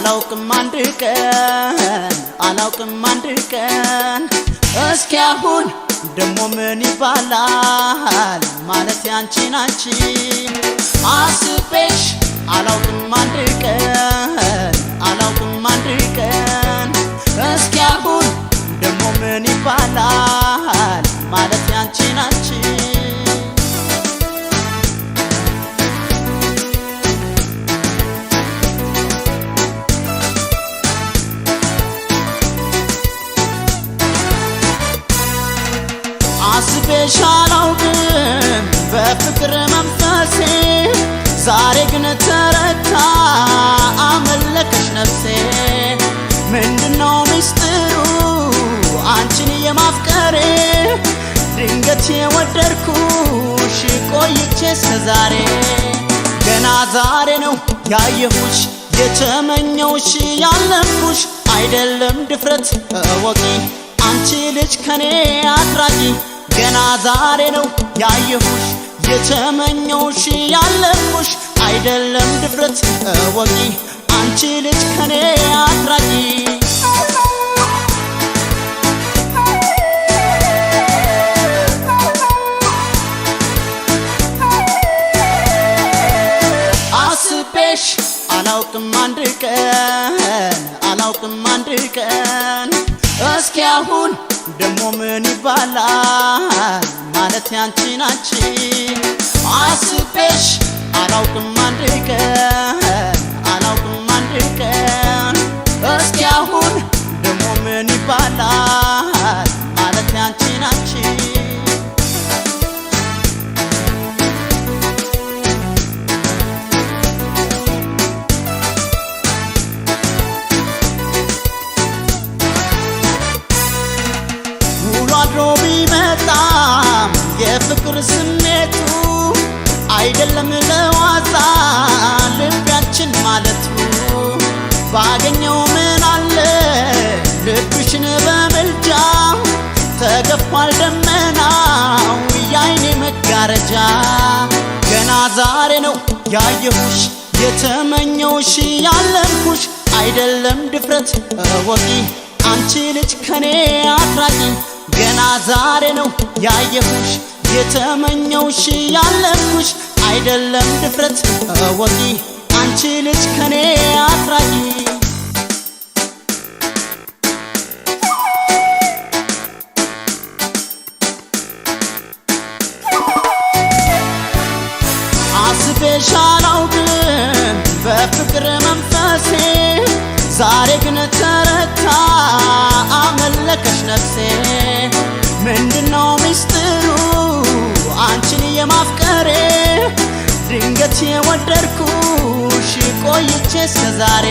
አላውቅም አንድ ቀን እስኪ አሁን ደሞ ምን ይባላል ማለት ያንቺን አንቺ አስቤሽ አላውቅም አንድ ቀን እስኪ አሁን ደሞ ምን ይባላል ማለት ያንቺን አንቺ አስቤሽ አላውቅም በፍቅር መንፈሴ ዛሬ ግን ተረታ አመለከሽ ነፍሴ ምንድነው ሚስጥሩ አንቺን የማፍቀሬ ድንገት የወደድኩሽ ቆይቼ እስከዛሬ ገና ዛሬ ነው ያየሁሽ የተመኘውሽ ያለምኩሽ አይደለም ድፍረት እወቂ አንቺ ልጅ ከኔ አትራቂ ገና ዛሬ ነው ያየሁሽ የተመኘውሽ ያለምኩሽ አይደለም ድፍረት እወቂ አንቺ ልጅ ከኔ አትራቂ አስቤሽ አላውቅም አንድ ቀን እስኪ አሁን ደሞ ምን ይባላል ማለት ያንቺን አንቺ አስቤሽ አላውቅም አንድ ቀን እስኪ አሁን ደሞ ምን ይባላል ማለት ያንቺን አንቺ ቢመጣም የፍቅር ስሜቱ አይደለም ለዋዛ ልባችን ማለቱ ባገኘው ምን አለ ልብሽን በመልጃ ተገፏል ደመናው የዓይኔ መጋረጃ ገና ዛሬ ነው ያየሁሽ የተመኘውሽ ያለምኩሽ አይደለም ድፍረት እወቂ አንቺ ልጅ ከኔ አትራቂ ገና ዛሬ ነው ያየሁሽ የተመኘውሽ ያለምኩሽ አይደለም ድፍረት እወቂ አንቺ ልጅ ከኔ አትራቂ አስቤሽ አላውቅም በፍቅር መንፈሴ ዛሬ ግን ተረታ አመለከሽ ነፍሴ ምንድነው ሚስጥሩ አንቺን የማፍቀሬ ድንገት የወደድኩሽ ቆይቼ እስከዛሬ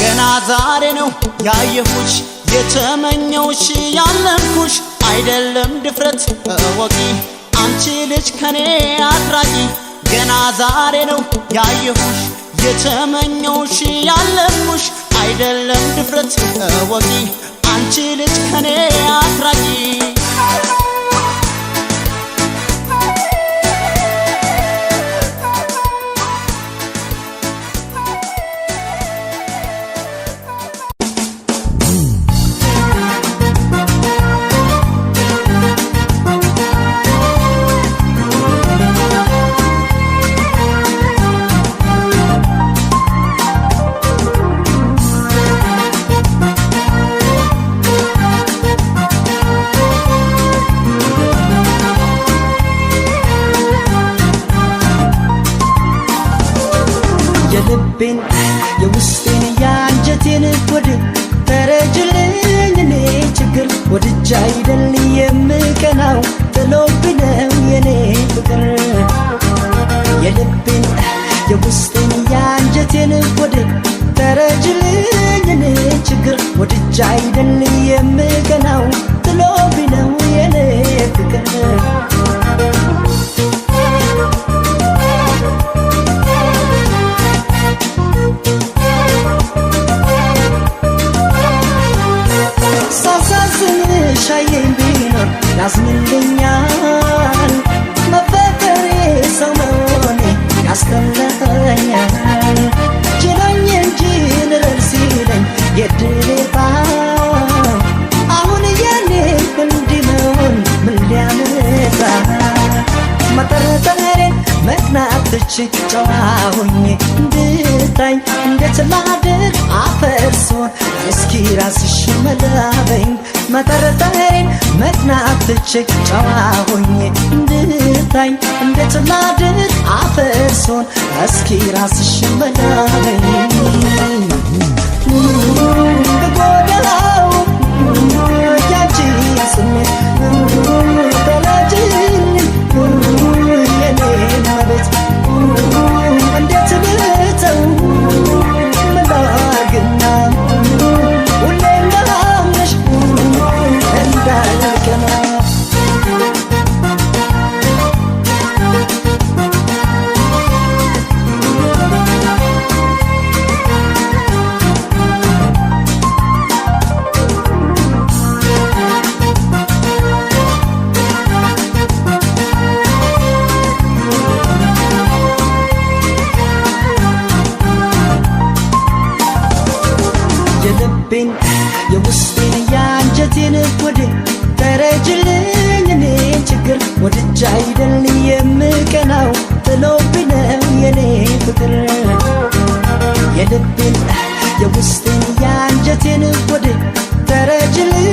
ገና ዛሬ ነው ያየሁሽ የተመኘውሽ ያለምኩሽ አይደለም ድፍረት እወቂ አንቺ ልጅ ከኔ አትራቂ ገና ዛሬ ነው ያየሁሽ የተመኘውሽ ያለምኩሽ አይደለም ድፍረት እወቂ አንቺ ልጅ ከኔ አትራቂ የልቤን የውስጤን ያንጀቴን ወድ ተረጅልኝ እኔ ችግር ወድጃ አይደል የምቀናው ጥሎብኝ ነው የኔ ፍቅር የልቤን የውስጤን ያንጀቴን ወድ ተረጅልኝ እኔ ችግር ወድጃ አይደል የምቀናው ጥሎብኝ ነው የኔ ፍቅር ሻዬን ቢኖር ያዝንልኛል መፈቀሬ ሰው መሆኔ ያስተምረኛል ችሎኝ እንጂ መጥቼ ጨዋ ሆኜ እንድታኝ እንዴት ላድር አፈርሶን እስኪ ራስሽ መላበኝ መጠረጠሬን መቅናት ትቼ ጨዋ ሆኜ እንድታኝ እንዴት ላድር አፈርሶን እስኪ ራስሽ መላበኝ ጎዳው ያንቺ ስሜት ተላጅኝ የኔ መቤት እንዴት ብተው መላግና ሁሌ እንዳምነሽ እንዳልቀና የልቤን የውስጤን የአንጀቴን ወደ ተረጅልኝ እኔን ችግር ወድጃ አይደል የምቀናው ጥሎብኝ ነው የኔ ፍቅር የልቤን የውስጤን የአንጀቴን ወደ ተረጅልኝ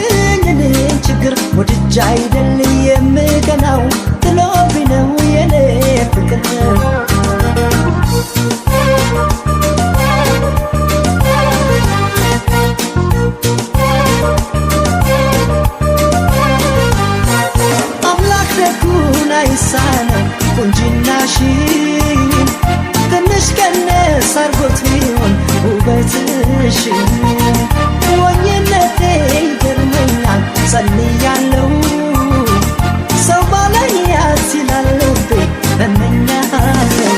እኔን ችግር ወድጃ አይደል የምቀናው ጥሎብኝ ነው የኔ ፍቅር አይሳነው ቁንጅናሽን ትንሽ ቀነስ አርጎት ቢሆን ውበትሽን ሞኝነቴ ይገርመኛል ጸልያለሁ ሰው ባላያት ይላል ልቤ እመኛለሁ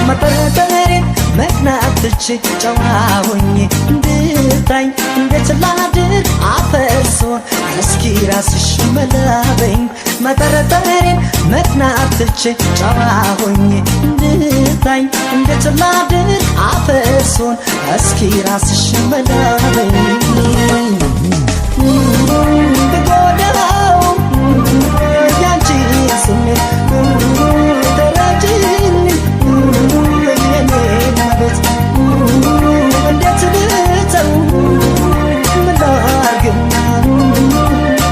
መጠረጠሬን መቅናት ትቼ ጨዋ ሆኜ እንድታኝ እንዴት ላድር አፈርሶን እስኪ ራስሽ መላበኝ መጠረጠሬን መቅናት ትቼ ጨዋ ሆኜ እንድታኝ እንዴት ላድር አፈርሶን እስኪ ራስሽ መላበኝ ብጎዳው ያንቺ ስሜት ተረጅኝ የኔ መቤት እንዴት ብተው ምላግና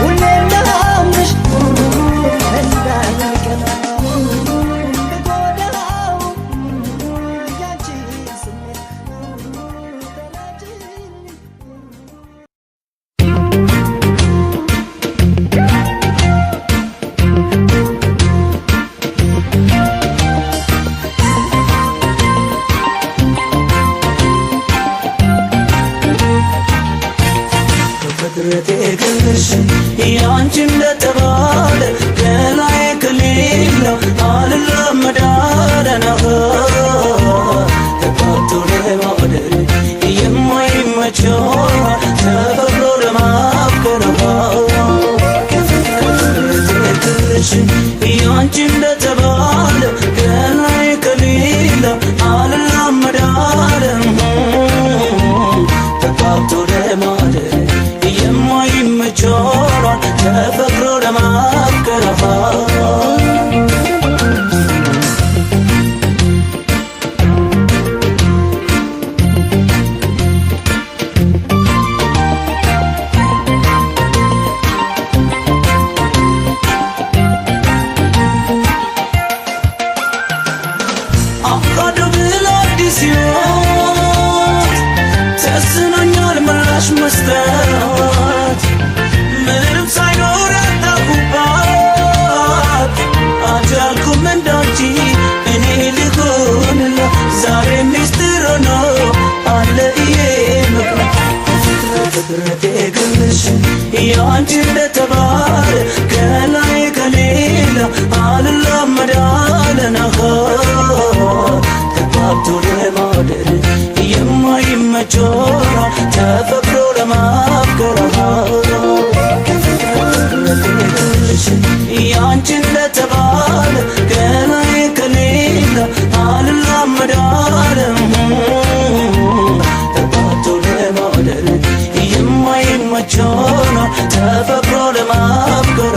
ሁሌ እንዳምንሽ እንዳልቀና ብጎዳው ያንቺ ስሜት ተረጅኝ ፍቅረቴ ግልሽ ያንቺ እንደተባለ ገላዬ ከሌለው አልለመዳለና ተቃቶ ለማደር የማይመቸው ተፈቅሮ ለማፍቀር ፍቅረቴ ግልሽ ያንቺ እንደተባለ ገላዬ ከሌለው አልለመዳለና ተቃቶ ለማደር የማይመቸውን ተፈቅሮ ለማፍቀር አፍቃዶ ብሎ አዲስ ሕይወት ተስኖኛል ምላሽ መስጠት ምንም ሳይኖር ያጣሁባት አልቻልኩም እንዳንቺ እኔ ልሆንላ ዛሬ ሚስጥር ሆኖ አለ ይሄ ምክንያት ፍቅረቴ ግልሽ ያንቺ እንደተባለ ከላይ ከሌላ አልለመዳለና ተጋብቶ ለማደር የማይመቸውን ተፈቅሮ ለማፍቀር ያንቺ እንደተባለ ገላዬ ከሌላ አልለመዳለም ተጋብቶ ለማደር የማይመቸውን ተፈቅሮ ለማፍቀር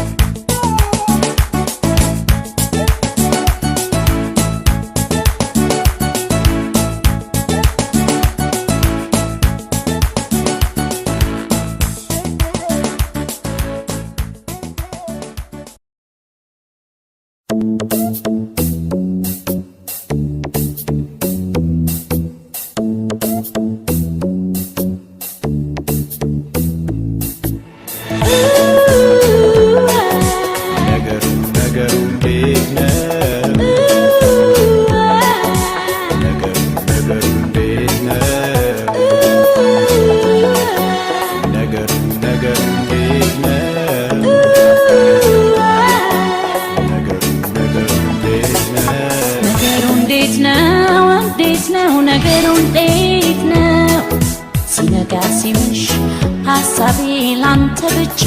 ሐሳቤ ላንተ ብቻ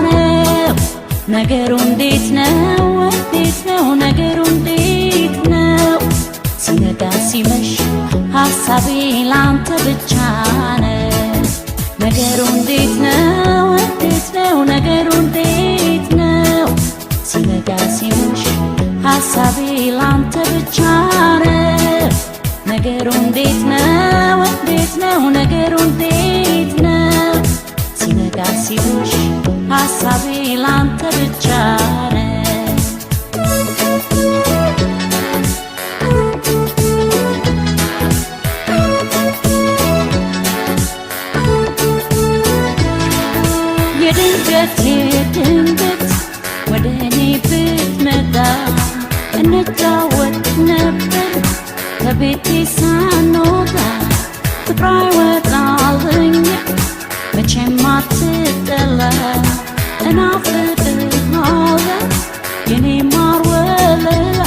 ነው ነገሩ እንዴት ነው ነገሩ እንዴት ነው ሲነጋ ሲመሽ ሐሳቤ ላንተ ብቻ ነው ነገሩ እንዴት ነው ነገሩ እንዴት ነው ሲነጋ ሲመሽ ሐሳቤ ላንተ ብቻ ነው ነገሩ እንዴት ነው ነገሩ እንዴት ነው ሲነጋ ሲመሽ ሐሳቤ ላንተ ብቻ ነው የድንገት ወደ እኔ ብትመጣ እንጫወት ነበር ከቤቴ ሳንወጣ ፍቅር አይወጣልኝ መቼም አትጠላ እናፍቅሃለሁ የኔ ማር ወለላ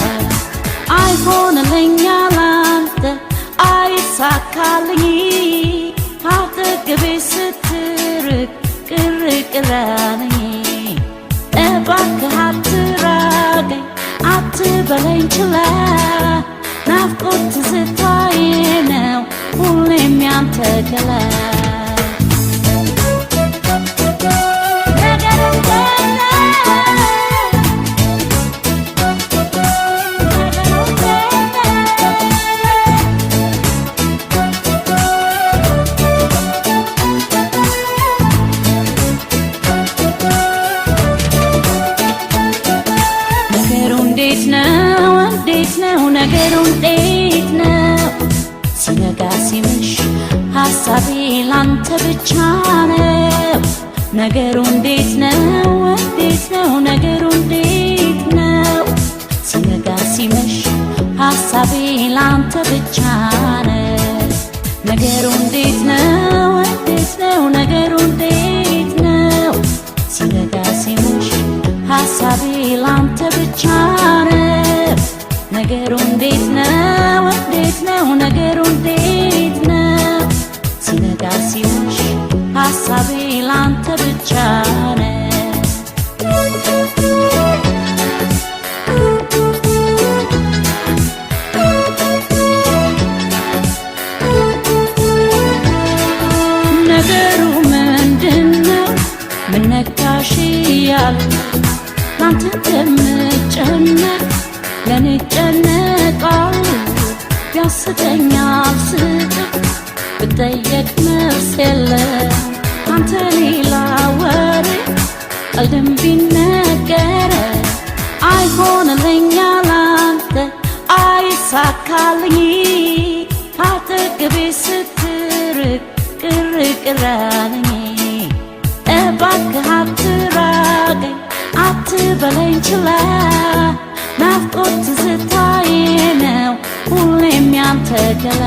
አይሆንልኝ ያላንተ አይሳካልኝ ካጠገቤ ስትርቅ ቅር አለኝ እባክህ አትራቀኝ አትበለኝ ችላ ናፍቆት ትዝታዬ ነው ሁሌም ያንተ ገላ ነገሩ እንዴት ነው ሲነጋ ሲመሽ ሐሳቤ ላንተ ብቻ ነው ነገሩ እንዴት ነው ነገሩ እንዴት ነው ሲነጋ ሲመሽ ሐሳቤ ላንተ ብቻ ነው ነገሩ እንዴት ነው ነገሩ እንዴት ነው ሲነጋ ሲመሽ ሐሳቤ ላንተ ብቻ ነው ነገሩ እንዴት ነው ነገሩ እንዴት ነው ሲነጋ ሲመሽ ሐሳቤ ላንተ ብቻ ነው ነገሩ ምንድነው ምን ነካሽ እያለ ላንተ እንደምጨነቅ ለኔ ጨነቃለሁ ያስቀኛል ስቅ ብጠየቅ መልስ የለም አንተ ሌላ ወሬ ቀልድም ቢነገረ አይሆንልኝ ያላንተ አይሳካልኝ ካጠገቤ ስትርቅ ቅር አለኝ እባክህ አትራቀኝ አትበለኝ ችላ ናፍቆት ትዝታዬ ነው ሁሌም ያንተ ገላ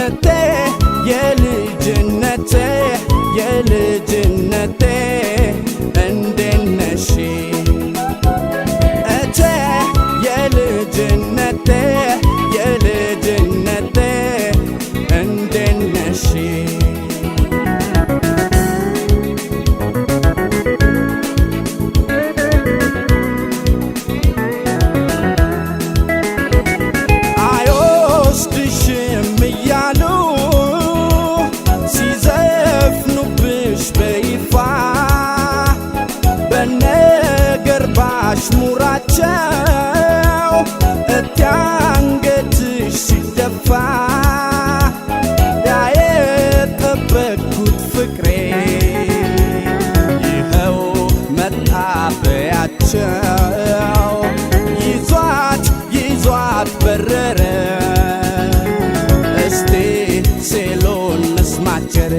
እቴ የልጅነቴ የልጅነቴ እንዴት ነሽ እቴ የልጅነቴ የልጅነቴ እንዴት ነሽ አይወስድሽም እያሉ ሲዘፍኑብሽ በይፋ በነገር ባሽሙራቸው እቴ አንገትሽ ሲደፋ ያየጠበቅኩት ፍቅሬ ይኸው መታበያቸው ይዟት ይዟት በረረ እስቲ ሴሎን መስማቸር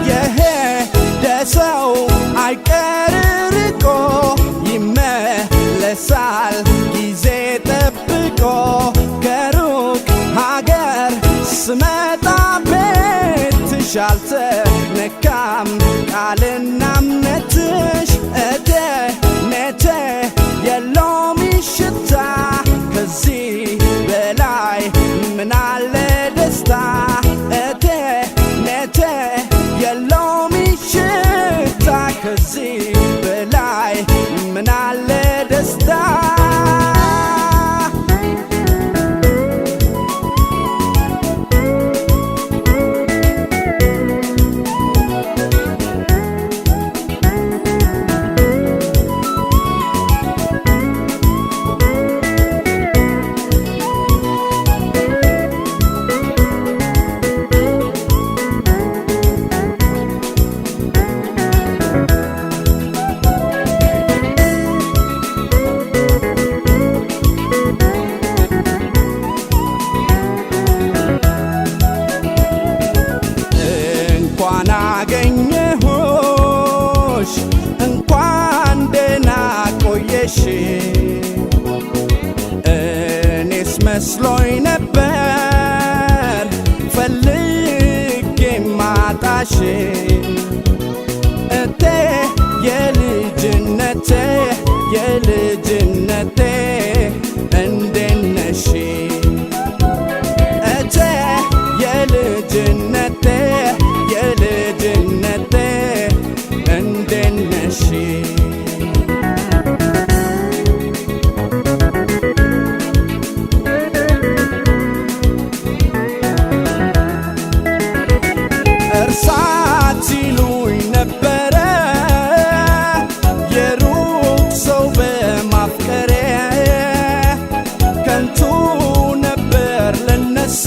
የሄደ ሰው አይቀር ርቆ ይመለሳል ጊዜ ጠብቆ ከሩቅ ሀገር ስመጣ ቤትሽ አልተነካም ቃልና እምነትሽ እቴ ነቴ የሎሚ ሽታ ከዚህ በላይ ምናለ ደስታ እቴ ነቴ የሎሚ ሽታ ከዚህ በላይ ምናለ ደስታ እንኳን አገኘሁሽ እንኳን ደህና ቆየሽ እኔስ መስሎኝ ነበር ፈልጌ ማጣሽ እቴ የልጅነቴ የልጅነቴ እንዴት ነሽ እቴ የልጅነቴ የልጅነቴ እንዴት ነሽ እርሳት ሲሉኝ ነበረ የሩቅ ሰው በማፍቀሬ ከንቱ ነበር ለነሱ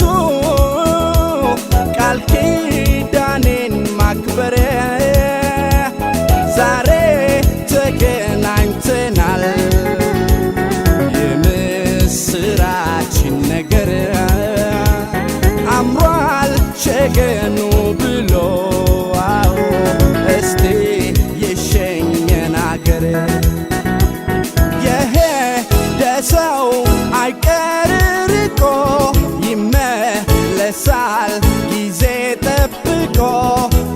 ቃል ኪዳኔን ማክበሬ ዛሬ ተገናኝተናል የምስራችን ነገር አምሯል ሸገኑ ብሎ አዎ እስቲ የሸኘን አገር የሄደ ሰው አይቀር ርቆ ይመለሳል ጊዜ ጠብቆ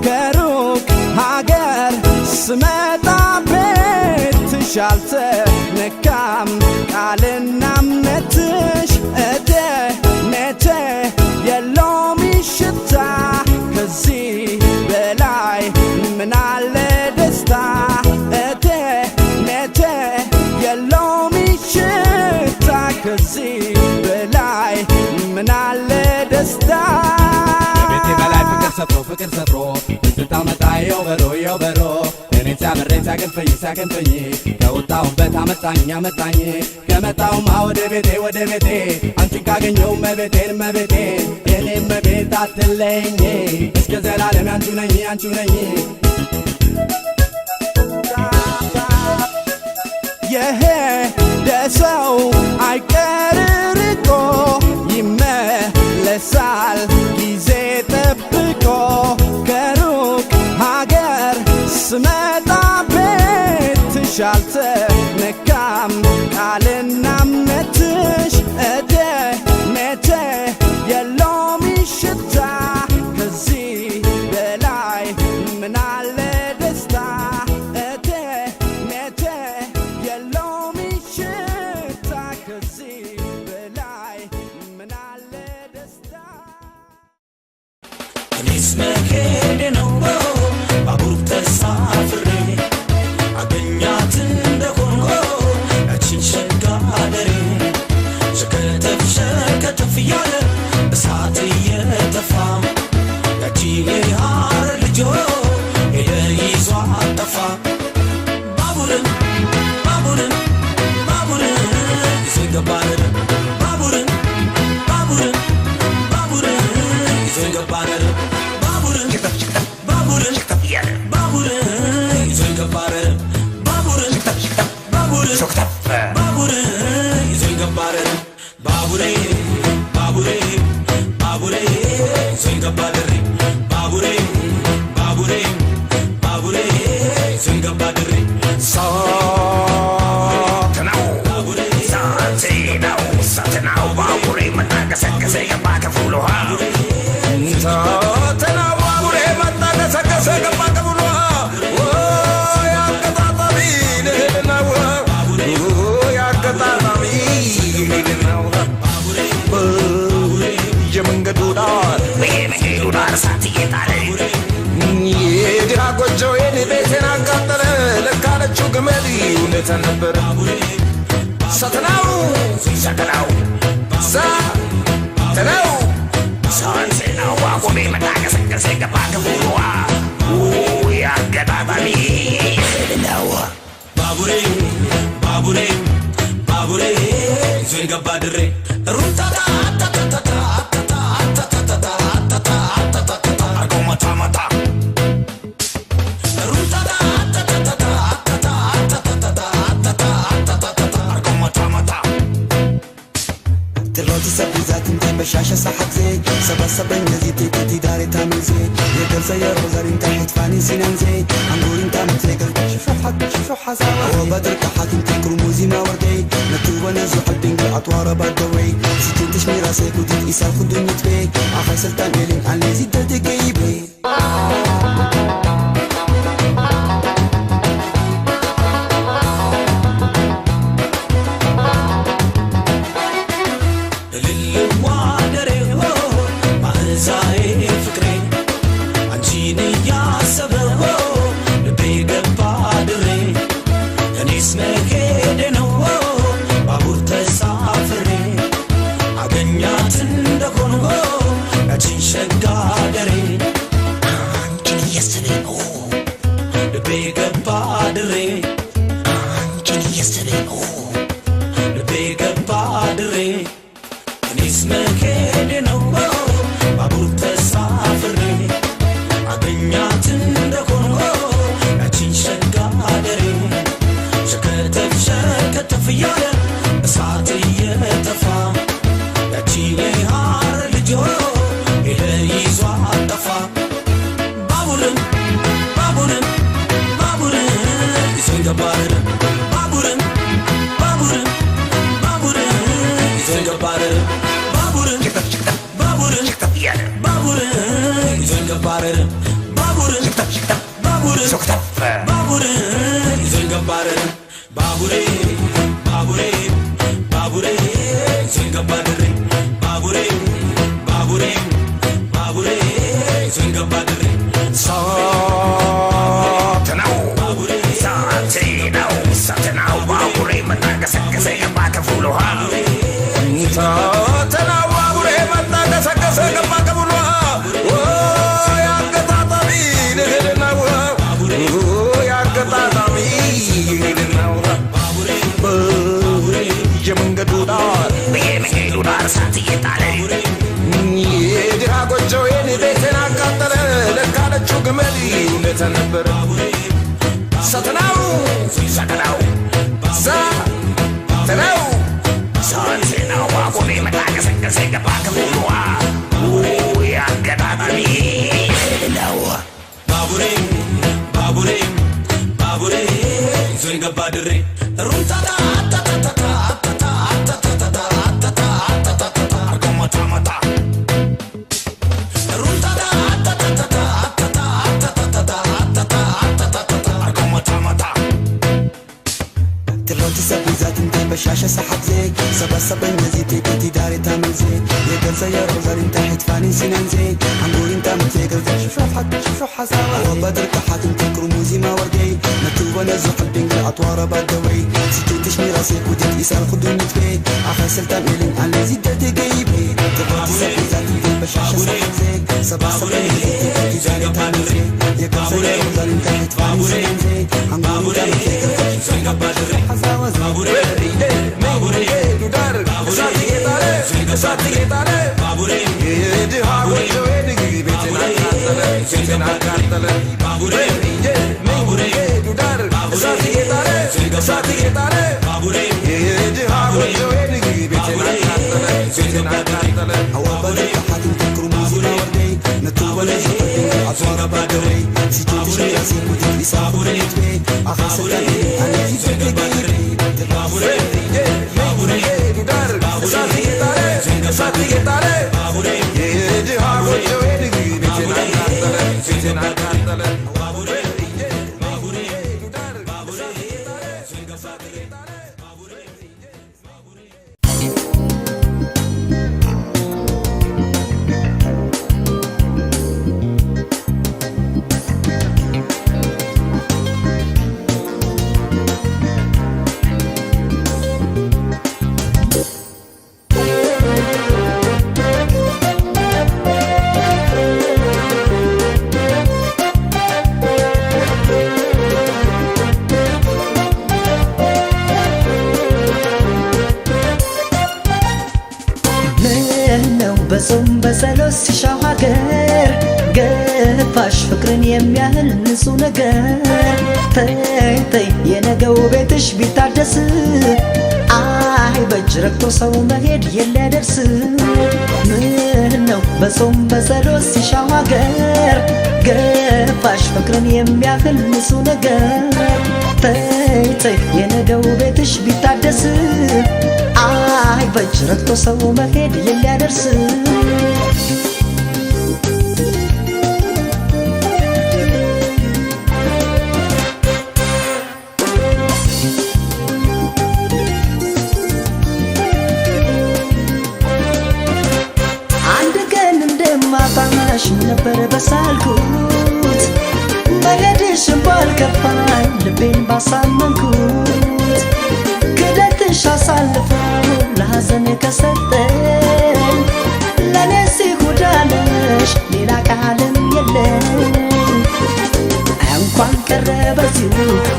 ከሩቅ ሀገር ስመጣ ቤትሽ አልተነካም ቃልና እምነትሽ እቴ ነቴ የሎሚ ሽታ ከዚህ በላይ ምናለ ደስታ እቴ ነቴ የሎሚ ሽታ ከዚህ በላይ ምናለ ደስታ ከቤቴ በላይ ፍቅር ሰፍሮ ትዝታው መጣ የው በሮ እኔ ሲያምረኝ ሲያገንፈኝ ከወጣሁበት አመጣኝ ከመጣሁማ ወደ ቤቴ አንቺን ካገኘው መቤቴ የኔ መቤት አትለኝ እስከ ዘላለም አንቺ ነኝ የሄደ ሰው አይቀር ርቆ ይመለሳል ጊዜ ጠብቆ ከሩቅ ሀገር ስመጣ ቤትሽ አልተነካም ቃልና እምነትሽ እቴ እኔስ መሄዴ ነው ባቡር ተሳፍሬ አገኛት እንደሆንኩ ያቺን ሸጋ አደሬ ሸከተፍ ሸከተፍ እያለ እሳት እየተፋ ያቺ የሐረር ልጆ ሄደ ይዟ አጠፋ ባቡርን ባቡርን ባቡርን ይዞ ይገባል ባቡርን ባቡርን ባቡርን ይዞ ይገባል ባቡርን ባቡርን ባቡርን ይዞ ይገባል ባቡርን ባቡርን ባቡርን ይዞ ይገባል ባቡሬ ባቡሬ ባቡሬ ይዞ ይገባል ባቡሬ ባቡሬ ባቡሬ ይዞ ይገባል ሳትናው ሳትናው ባቡሬ መጣገሰገሰ ገባ ከፍሎ ውሃ ሳትናው ባቡሬ መጣገሰገሰ ገባ ከፍሎ ውሃ ያገጣጣሚ ልህልናው ያገጣጣሚ ልህልናው የመንገዱ ዳር በየመንገዱ ዳር እሳት እየጣለ የግራ ጎጆዬን ቤቴን አቃጠለ ለካለችው ግመል እውነት ነበረ ሳትናው ሳትናው ሳትናው ሳትናው ባቡሬ መጣገሰገሰ ገባ ከፍሎ ውሃ ያገጣጣሚ ልህልናው ባቡሬ ባቡሬ ባቡሬ ይዞ ይገባ ድሬ ሩታታ بشاشة صحت زي سبا سبا نزي تيكتي داري تامل زي يقل زي الرزار انت حتفاني سنان زي عنقور انت متلقل شوفو حزا هو بدر كحات انت كرموزي ما وردي نتوبة نزو حدين بالعطوارة بردوي ستين تشمي راسيك ودين إسال خندون نتبي عخي سلطان إلين عن ليزي دردقي بي بشاشة صحت زي سبا سبا نزي تيكتي داري تامل زي يقل زي الرزار انت حتفاني سنان زي عنقور انت متفكر شوف حق شوف حساوة وبدرك حاتم تكرو موزي ما وردي نتوبة نزو حبين أطوار بدوي سكتش ميراسيك وديت إسال خدوني تفي آخر سلطان إلين على زيدة جيبي تبعتي سبيزات في بشاشة سحزي سبع سبعين في جاري تانزي يكن سيئة وظالم تحت فاني سنزي عمرو دار متفكر شوف حساوة بابوري بابوري دودار ساتي جيتاري ساتي جيتاري بابوري يدي هاوي جويني بيتنا كاتل بيتنا كاتل بابوري بابوري دودار ساتي جيتاري ساتي جيتاري بابوري يدي هاوي جويني بيتنا كاتل بيتنا كاتل هو بدك حاتم تكرم موزي وردي نتوبة لجحدين أطوار بدوي سيتوتش ميراسي ودي سابوري تبي آخر سلطاني أنا في جيبي بابوري بابوري دودار ساتي جيتاري ساتي جيتاري بابوري يدي هاوي جويني بيتنا كاتل بيتنا كاتل بابوري بابوري دودار ساتي جيتاري ساتي جيتاري በጾም በጸሎት ሲሻው ሀገር ገፋሽ ፍቅርን የሚያህል ንጹህ ነገር ተይ ተይ የነገው ቤትሽ ቢታደስ አይ በእጅ ረግቶ ሰው መሄድ የለደርስ ምን ነው በጾም በጸሎት ሲሻው ሀገር ገፋሽ ፍቅርን የሚያህል ንጹህ ነገር ተይ ተይ የነገው ቤትሽ ቢታደስ አይ በእጅ ረግቶ ሰው መሄድ የለደርስ እንደማጣሽ ነበር በሳልኩት መሄድሽን ባልከፋኝ ልቤን ባሳመንኩት ክደትሽ አሳልፈው ለሐዘን ከሰጠኝ ለነሲ ጉዳነሽ ሌላ ቃልም የለኝ እንኳን ቀረ በዚሁ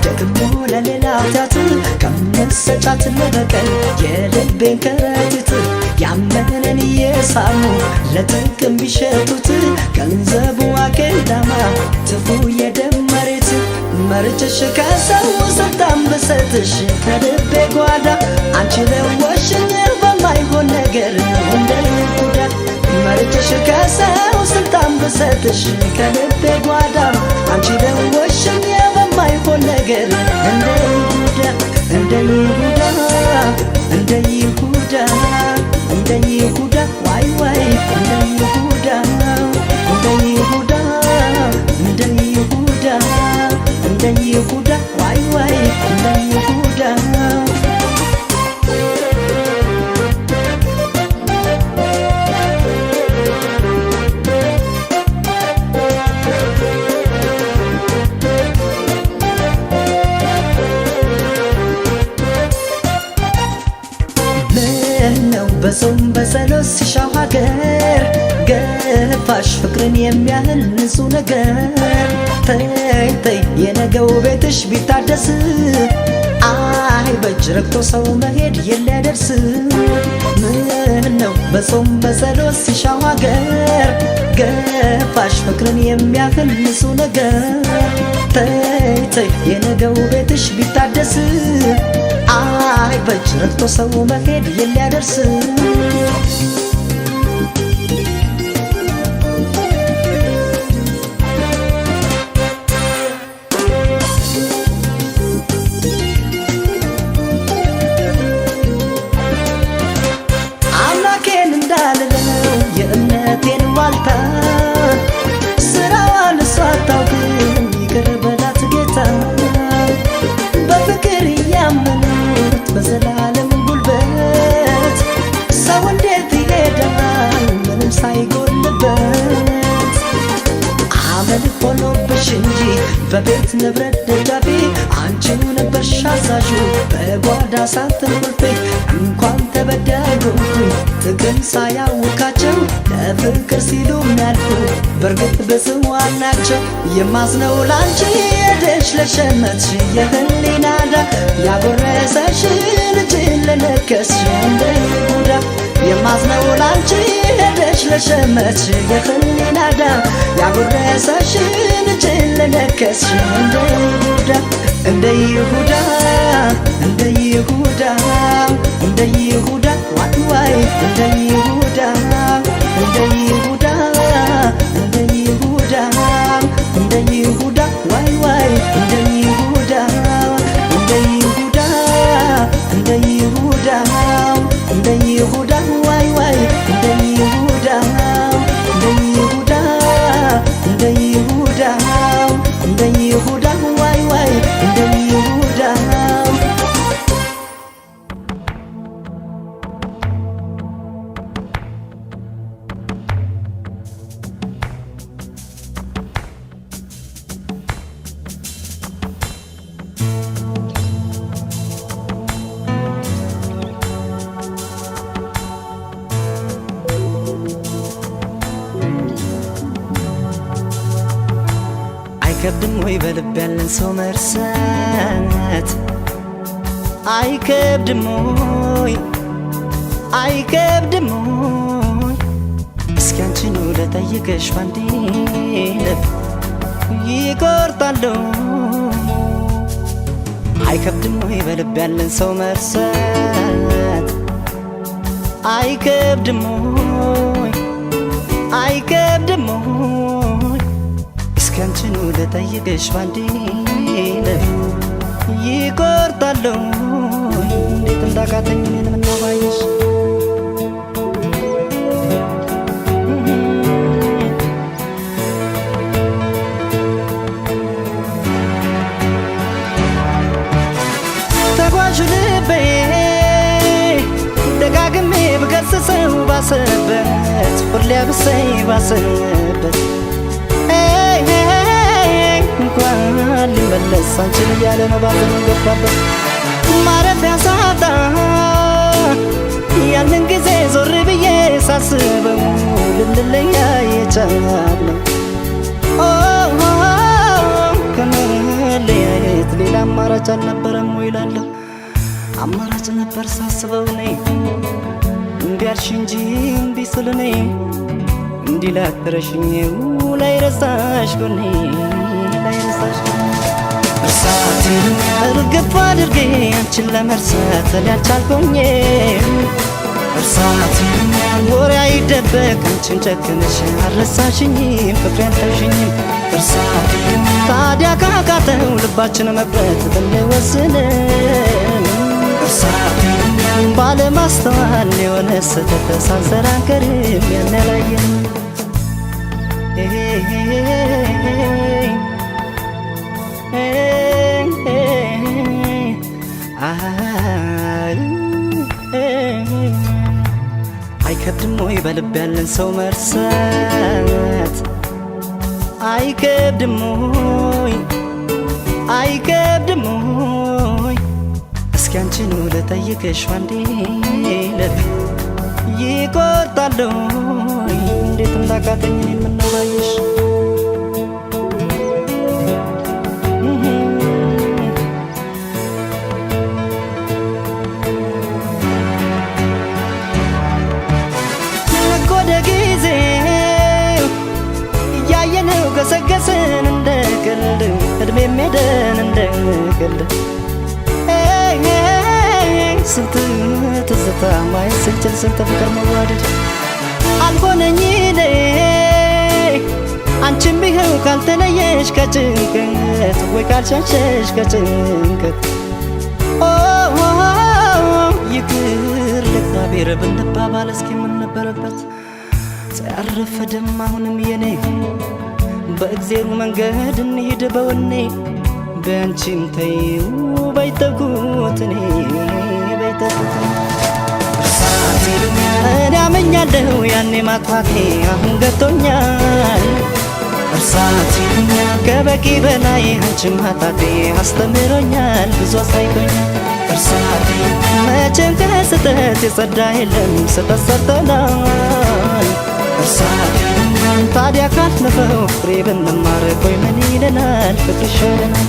ደግሞ ለሌላ ኃጢአት ከምሰጫት ለበቀል የልቤን ከረጢት ያመነን እየሳሙ ለጥቅም ቢሸጡት ገንዘቡ አኬዳማ ትፉ የደም መሬት መርጭሽ ከሰው ስልጣን ብሰጥሽ ከልቤ ጓዳ አንቺ ለወሽኝ በማይሆን ነገር እንደ ይሁዳ መርጭሽ ከሰው ስልጣን ብሰጥሽ ከልቤ ጓዳ አንቺ ለወሽኝ በማይሆን ነገር እንደ ይሁዳ እንደ ይሁዳ እንደ ይሁዳ እንደ ይሁዳ ዋይ ዋይ እንደ ይሁዳ እንደ ይሁዳ እንደ ይሁዳ እንደ ይሁዳ ዋይ ዋይ እንደ ይሁዳ በጾም በጸሎት ሲሻው ሀገር ገፋሽ ፍቅርን የሚያህል ንጹህ ነገር ተይ ተይ የነገው ቤትሽ ቢታደስ አይ በእጅ ረግቶ ሰው መሄድ የለደርስ ምን ነው በጾም በጸሎት ሲሻው ሀገር ገፋሽ ፍቅርን የሚያህል ንጹህ ነገር ተይ ተይ የነገው ቤትሽ ቢታደስ አይ በእጅ ረግቶ ሰው መሄድ የለደርስ አምላኬን እንዳልለው የእምነቴን ዋልታ ስራዋን እሷ አታውቅም ይቅር በላት ጌታ በፍቅር እያመኑት በዘላለም ጉልበት ሰው እንዴት ይሄዳል በቤት ንብረት ደጋፊ አንቺው ነበርሽ አዛዡ በጓዳ ሳጥን ቁልፌ እንኳን ተበዳይኩኝ ጥቅም ሳያውቃቸው ለፍቅር ሲሉ የሚያልፉ በእርግጥ በጽዋን ናቸው የማዝነው ላንቺ ሄደሽ ለሸመትሽ የህሊና ዕዳ ያጎረሰሽን እጅን ለነከስሽ እንደ ይሁዳ የማዝነው ላንቺ ሄደሽ ለሸመትሽ የህሊና ዕዳ ያጎረሰሽን እጅን ለነከስሽ እንደ ይሁዳ እንደ ይሁዳ እንደ ይሁዳ እንደ ይሁዳ ዋይ ዋይ እንደ ይሁዳ እንደ ይሁዳ እንደ ይሁዳ እንደ ይሁዳ ዋይ ዋይ እንደ ይሁዳ እንደ ይሁዳ እንደ ይሁዳ እንደ ይሁዳ ዋይ ዋይ እንደ ይሁዳ እንደ ይሁዳ እንደ ይሁዳ እንደ ይሁዳ ዋይ ዋይ እንደ ይሁዳ አይከብድም ወይ በልብ ያለን ሰው መርሳት አይከብድም ወይ አይከብድም ወይ እስኪ አንቺኑ ለጠይቅሽ ባንዴ ልብ ይቆርጣለሁ አይከብድም ወይ በልብ ያለን ሰው መርሳት አይከብድም ወይ አይከብድም ወይ እስኪ አንቺኑ ለጠይቅሽ ባንዴ ልብ ይቆርጣለሁ እንዴት እንዳቃተኝ እኔን ምነው ባየሽ ተጓዡ ልቤ ደጋግሜ ብገስጸው ባሰበት ሁሌ ብሰይ ባሰበት እንኳን ሊመለስ አንቺን እያለ ነው ባዘኑ ገባበት ማረፊያ ሳጣ ያንን ጊዜ ዞር ብዬ ሳስበው ልንለያይ የቻልነው ከመለያየት ሌላ አማራጭ አልነበረም ወይ እላለሁ አማራጭ ነበር ሳስበው ነይ እምቢ አልሽ እንጂ እምቢ ስል ነይ እንዲህ ላትረሽኝ ላይረሳሽ ጎኔ ላይረሳሽ እርሳቴን እርግፍ አድርጌ አንቺን ለመርሳት እኔ አልቻልኩኝ እርሳቴን ወሬ አይደበቅ አንቺን ጨክነሽ አልረሳሽኝም ፍቅሬ አልተውሽኝም እርሳቴን ታዲያ ካቃተው ልባችን መቅረት ብንወስንም እርሳቴን ባለማስተዋል የሆነ ስህተት ሳንሰራንከርም ያነላየን አይከብድም ወይ በልብ ያለን ሰው መርሳት አይከብድም ወይ አይከብድም ወይ እስኪ አንቺኑ ለጠይቅሽ ባንዴ ልብ ይቆርጣለሁ እንዴት እንዳቃተኝ እኔን ምነው ባየሽ ነጎደ ጊዜ እያየነው ገሰገስን እንደ ቀልድ እድሜም ሄደን እንደ ቀልድ ስንት ትዝታ ማየት ስንችል ስንት ፍቅር መዋደድ አልሆነኝ እኔ አንቺም ቢኸው ካልተለየሽ ከጭንቀት ወይ ካልሸሸሽ ከጭንቀት ይቅር ለእግዚአብሔር ብንባባል እስኪ ምን ነበረበት ሳያረፈድም አሁንም የኔ በእግዜሩ መንገድ እንሂድ በወኔ በአንቺም ተይው ባይተኩት እኔ ባይተኩት እኔ አመኛለሁ ያኔ ማጥፋቴ አሁን ገብቶኛል እርሳት ከበቂ በላይ አንቺም ኃጢአቴ አስተምሮኛል ብዙ አሳይቶኛል እርሳቴ መቼም ከስህተት የጸዳ የለም ስህተት ሰርተናል እርሳቴ ታዲያ ካለፈው ፍሬ ብንማር ቆይ ምን ይለናል ፍቅር ይሻለናል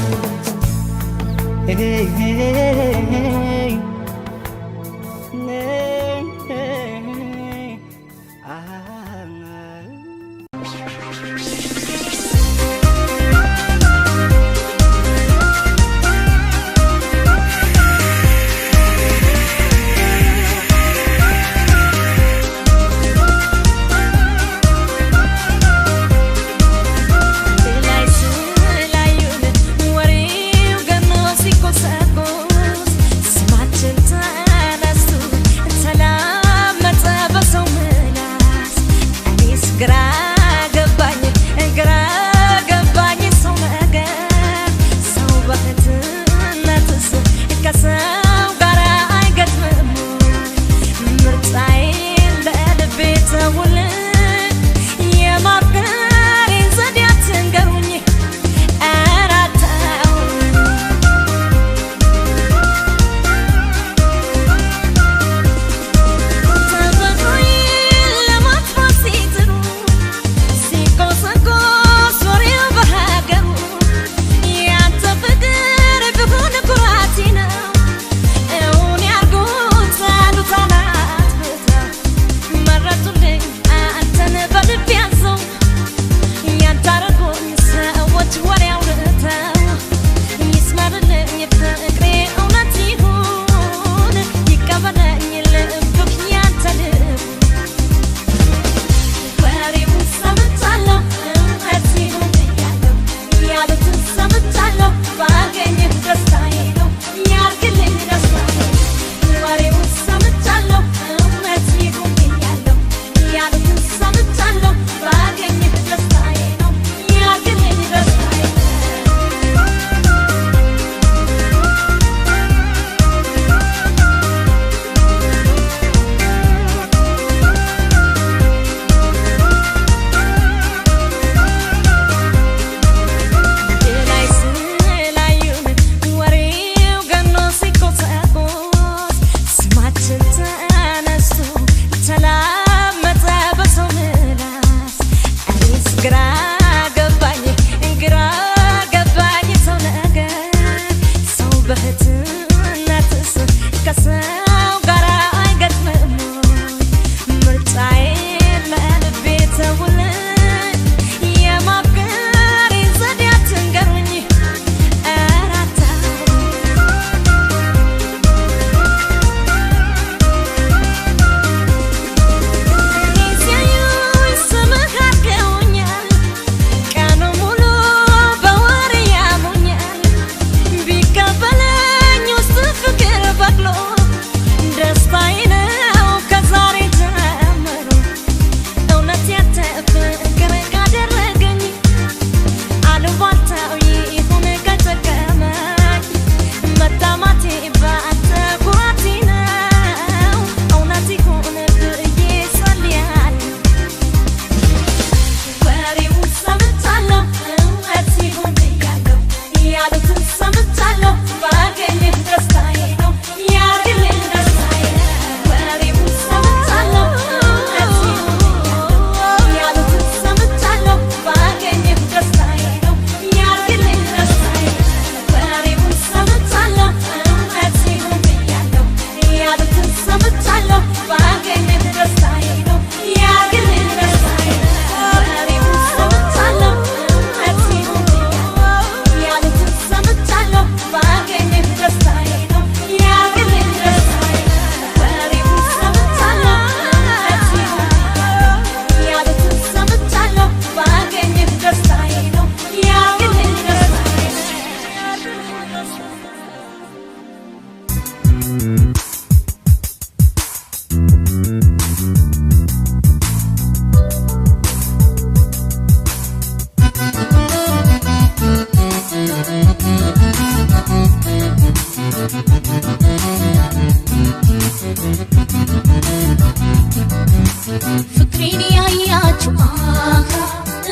ፍቅሬን ያያችሁ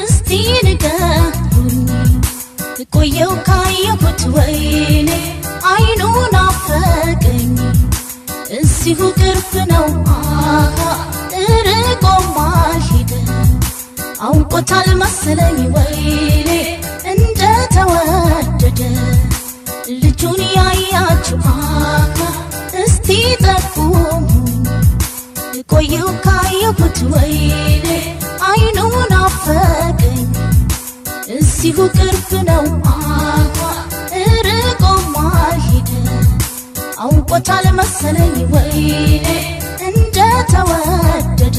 እስቲ ንገሩኝ ቆየው ካየሁት ወይኔ አይኑ ናፈቀኝ እዚሁ ቅርብ ነው ርቆም አልሄደም አውቆታል መሰለኝ ወይኔ እንደተወደደ ልጁን ያያችሁ እስቲ ጠቁሙኝ ቆየው ካየሁት ወይኔ አይኑ ናፈቀኝ እዚሁ ቅርብ ነው ርቆም አልሄደም አውቆታል መሰለኝ ወይኔ እንደተወደደ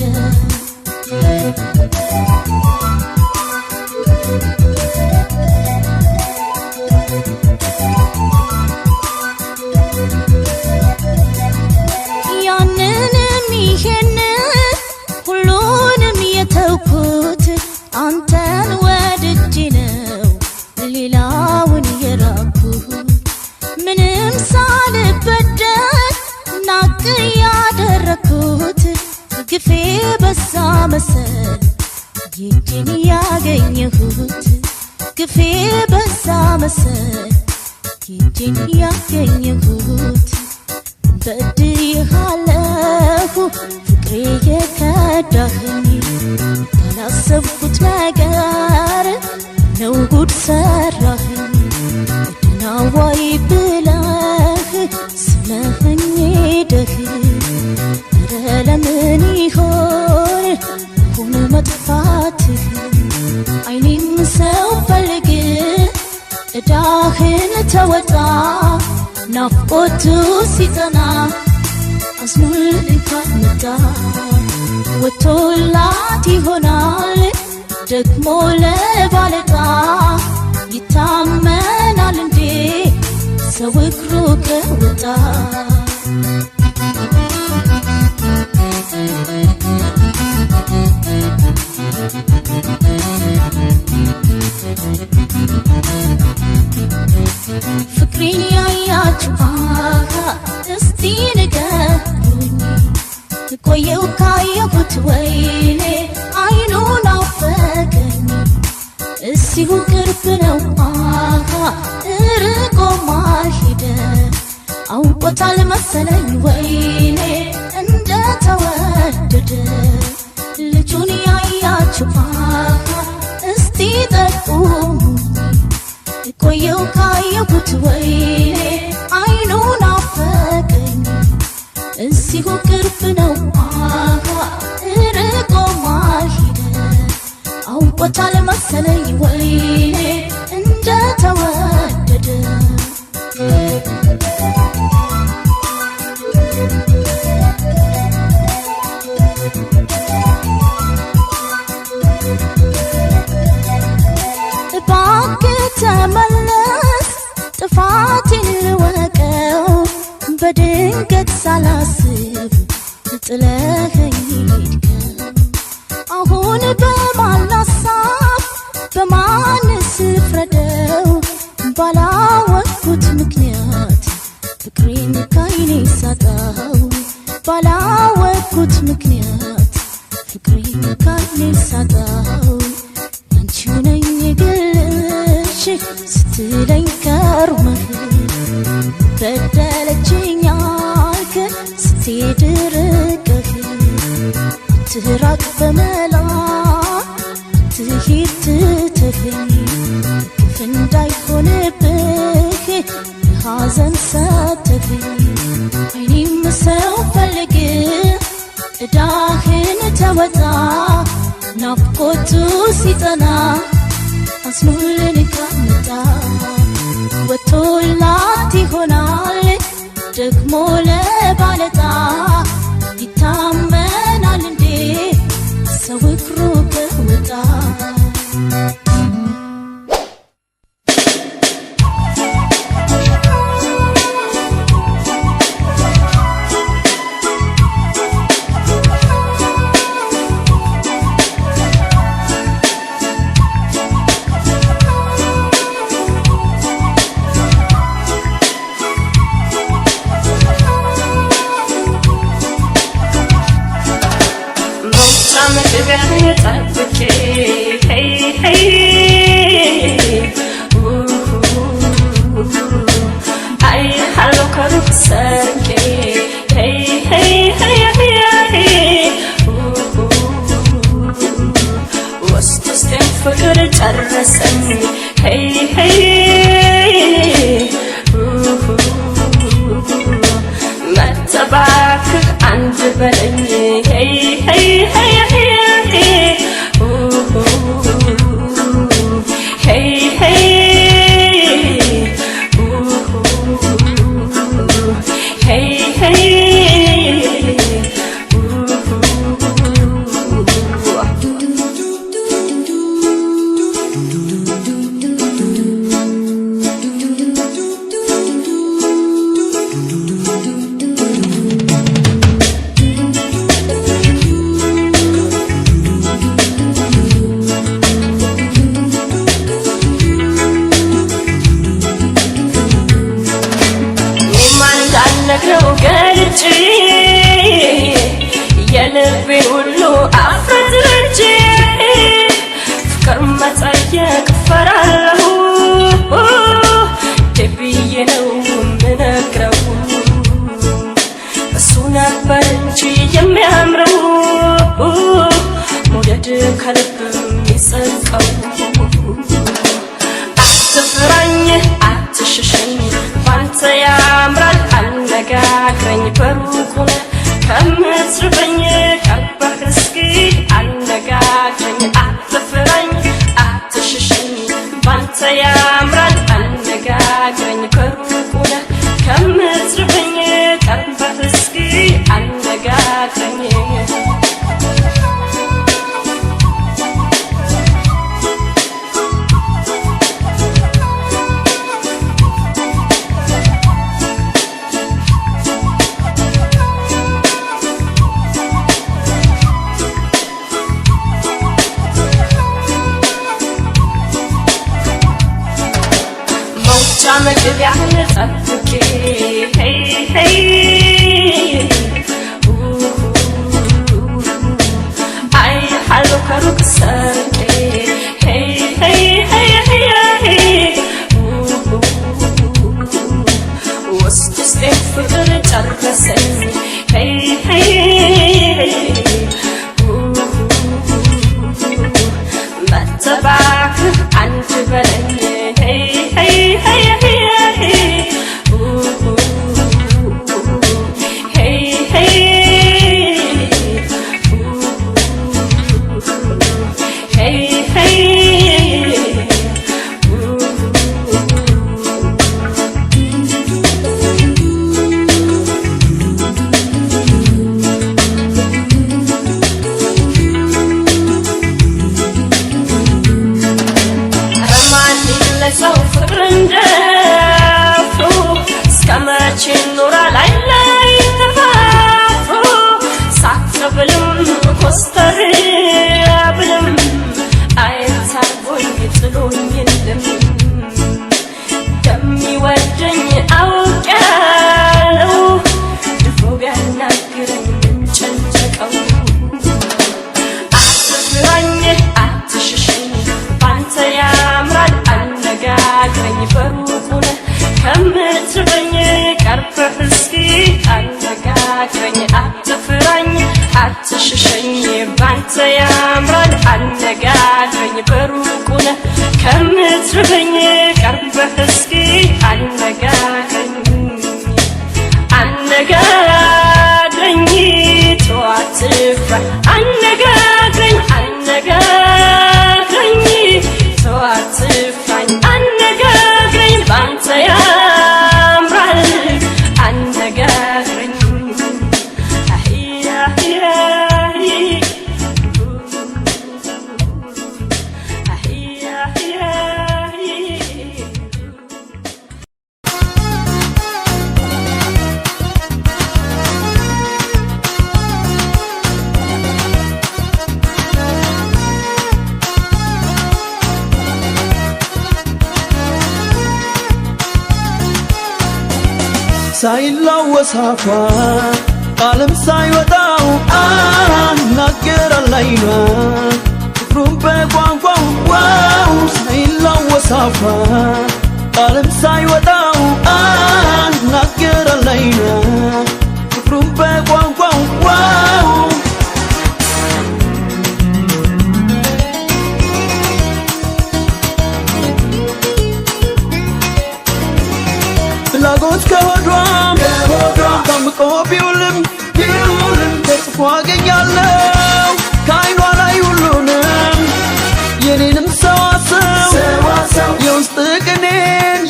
ያንንም ይሄንን ሁሉንም የተውኩት አንተን ወድጄ ነው ሌላውን የራኩት ምንም ሳልበደል ናቅ ያደረኩት ግፌ በዛ መሰል ይህን ያገኘሁት ግፌ በዛ መሰል ይህን ያገኘሁት በድዬሃለሁ ፍቅሬ የከዳኸኝ ያላሰብኩት ነገር ነው ጉድ ሰራኸኝ ድናዋይ ብለህ ስመኸኝ ሄደህ ኧረ ለምን ይሆን አሁን መጥፋትህ አይኔም ሰው ፈልግ ዕዳህን ተወጣ ናፍቆቱ ሲጸና አዝኖልህ ካልመጣ ወጥቶላት ይሆናል ደግሞ ለባለጣ ይታመናል እንዴ ሰው እግሩ ከወጣ ፍቅሬን ያያችሁ እስቲ ንገሩኝ ቆየው ካየሁት ወይኔ አይኑ ናፈቀኝ እዚሁ ቅርብ ነው ርቆም አልሄደም አውቆታል መሰለኝ ወይኔ እንደተወደደ ልጁን ያያችሁ እስቲ ጠቁሙኝ ቆየው ካየሁት ወይኔ አይኑ ናፈቀኝ እዚሁ ቅርብ ነው ርቆም አልሄደም አውቆታል መሰለኝ ወይኔ እንደተወደደ እባክህ ተመለስ ጥፋቴን ልወቀው በድንገት ሳላስብ ጥለኸኝ ሄድከው አሁን በማን ላሳብ በማንስ ልፍረደው ባላወቅኩት ምክንያት ፍቅሬን ካይኔ ሳጣው ባላወቅኩት ምክንያት ፍቅሬን ካይኔ ሳጣው አንቺው ነኝ ግልሽ ስትለኝ ከርመህ በደለችኝ አልክ ስትሄድ ርቀህ ትራቅ በመላ ትሄድ ትተኸኝ ግፍ እንዳይሆንብህ የሐዘን ሰተኸኝ አይኔም ሰው ፈልግ ዕዳህን ተወጣ ናፍቆቱ ሲጸና አዝኖልህ ካልመጣ ወጥቶላት ይሆናል ደግሞ ለባለጣ ይታመናል እንዴ ሰው እግሩ ከወጣ Hey, hey, hey, ooh. ፍቅር ጨረሰኝ ሄይ ሄይ መተባክህ አንድ በለኝ ሄይ ሄይ ሄይ ሄይ ሄይ ሄይ ሄይ ሄይ ነግረው ገልጬ የልቤ ሁሉ አፍረትርቼ ፍቅር መጠየቅ ፈራለሁ ደብዬ ነው ምነግረው እሱ ነበር እንጂ የሚያምረው መውደድ ከልብ የሚጸድቀው አትፍራኝ አትሽሸኝ ባንተ ያምራል አነጋግረኝ በሩቁ ከምትርበኝ ቀርበህ እስኪ አነጋግረኝ አትፍራኝ አትሽሸኝ ባንተ ያምራል አነጋግረኝ በሩቁ ከምትርበኝ ቀርበህ እስኪ አነጋግረኝ መግቢያህን ጠብቄ ሄይ ሄይ አይሃለሁ ከሩቅ ሰርቄ ሄይ ሄይ ሄይ ሄይ ውስጥ ውስጤን ፍቅር ጨረሰኝ ሄይ ሄይ መተባክህ አንድ በለኝ ሄይ ሄይ ሄይ ሰው ፍቅር እንደፍሩ እስከ መቼ ኖራል ላይ ተፋፍሮ ሳትብልም ኮስተር ብልም አይታርጎኝ ጥሎኝ የለም እንደሚወደኝ አውቄያለሁ ድፎ ቢያናግረኝ ምን ጨነቀው አትፍራኝ አትሽሸኝ ባንተ ያምራል አነጋግረኝ በሩቁ ከምትርበኝ ቀርበህ እስኪ አነጋግረኝ አትፍራኝ አትሽሸኝ ባንተ ያምራል አነጋግረኝ በሩቁ ከምትርበኝ ቀርበህ እስኪ አነጋግረኝ አነጋግረኝ ተው አትፍራ አነጋግረኝ አነጋግረኝ ተው አትፍራኝ አነጋግረኝ ባንተ ያምራል አነጋግረኝ አህያ አህያ አህያ አህያ ሳይላወስ አፏ ቃልም ሳይወጣው አናገራል አይኗ ፍቅሩን በቋንቋው ዋው ሳይላወስ አፏ ቃልም ሳይወጣው አናገራል አይኗ ፍቅሩን በቋንቋው ዋው ሕይወት ከሆዷ ታምቆ ቢውልም ተጽፎ አገኛለሁ ከዓይኗ ላይ ሁሉንም የኔንም ሰዋሰው የውስጥ ቅኔን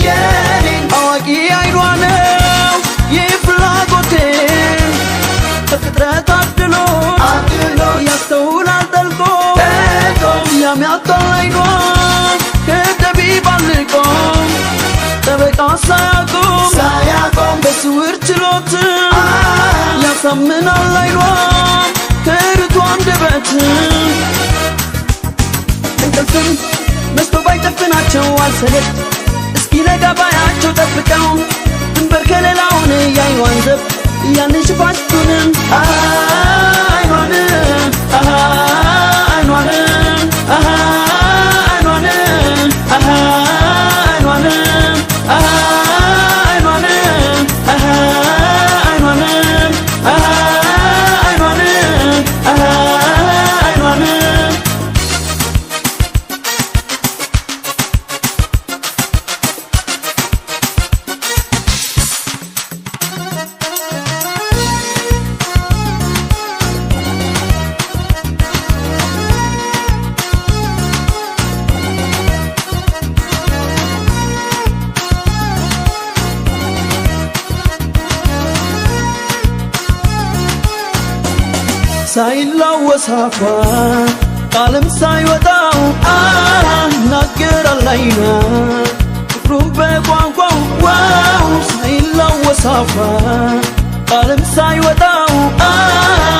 አዋቂ ዓይኗ ነው ይህ ፍላጎቴን በፍጥረት አድሎ ያስተውላል ጠልቆ ያሚያጣል ዓይኗ ከጠቢብ አልቆ ጠበቃ ሳያቆም በስውር ችሎት ያሳምናል ዓይኗ ከርቱ አንደበት እንቅልፍም መስቶ ባይጨፍናቸው አልሰለች እስኪነጋ ባያቸው ጠብቀው ድንበር ከሌላውን የዓይኗን ዘብ ያንን ሽፋሽቱንም ዓይኗን ሳይላወስ አፏ ቃልም ሳይወጣው ይናገራል ዓይኗ ፍቅሩን በቋንቋው ሳይላወስ አፏ ቃልም ሳይወጣው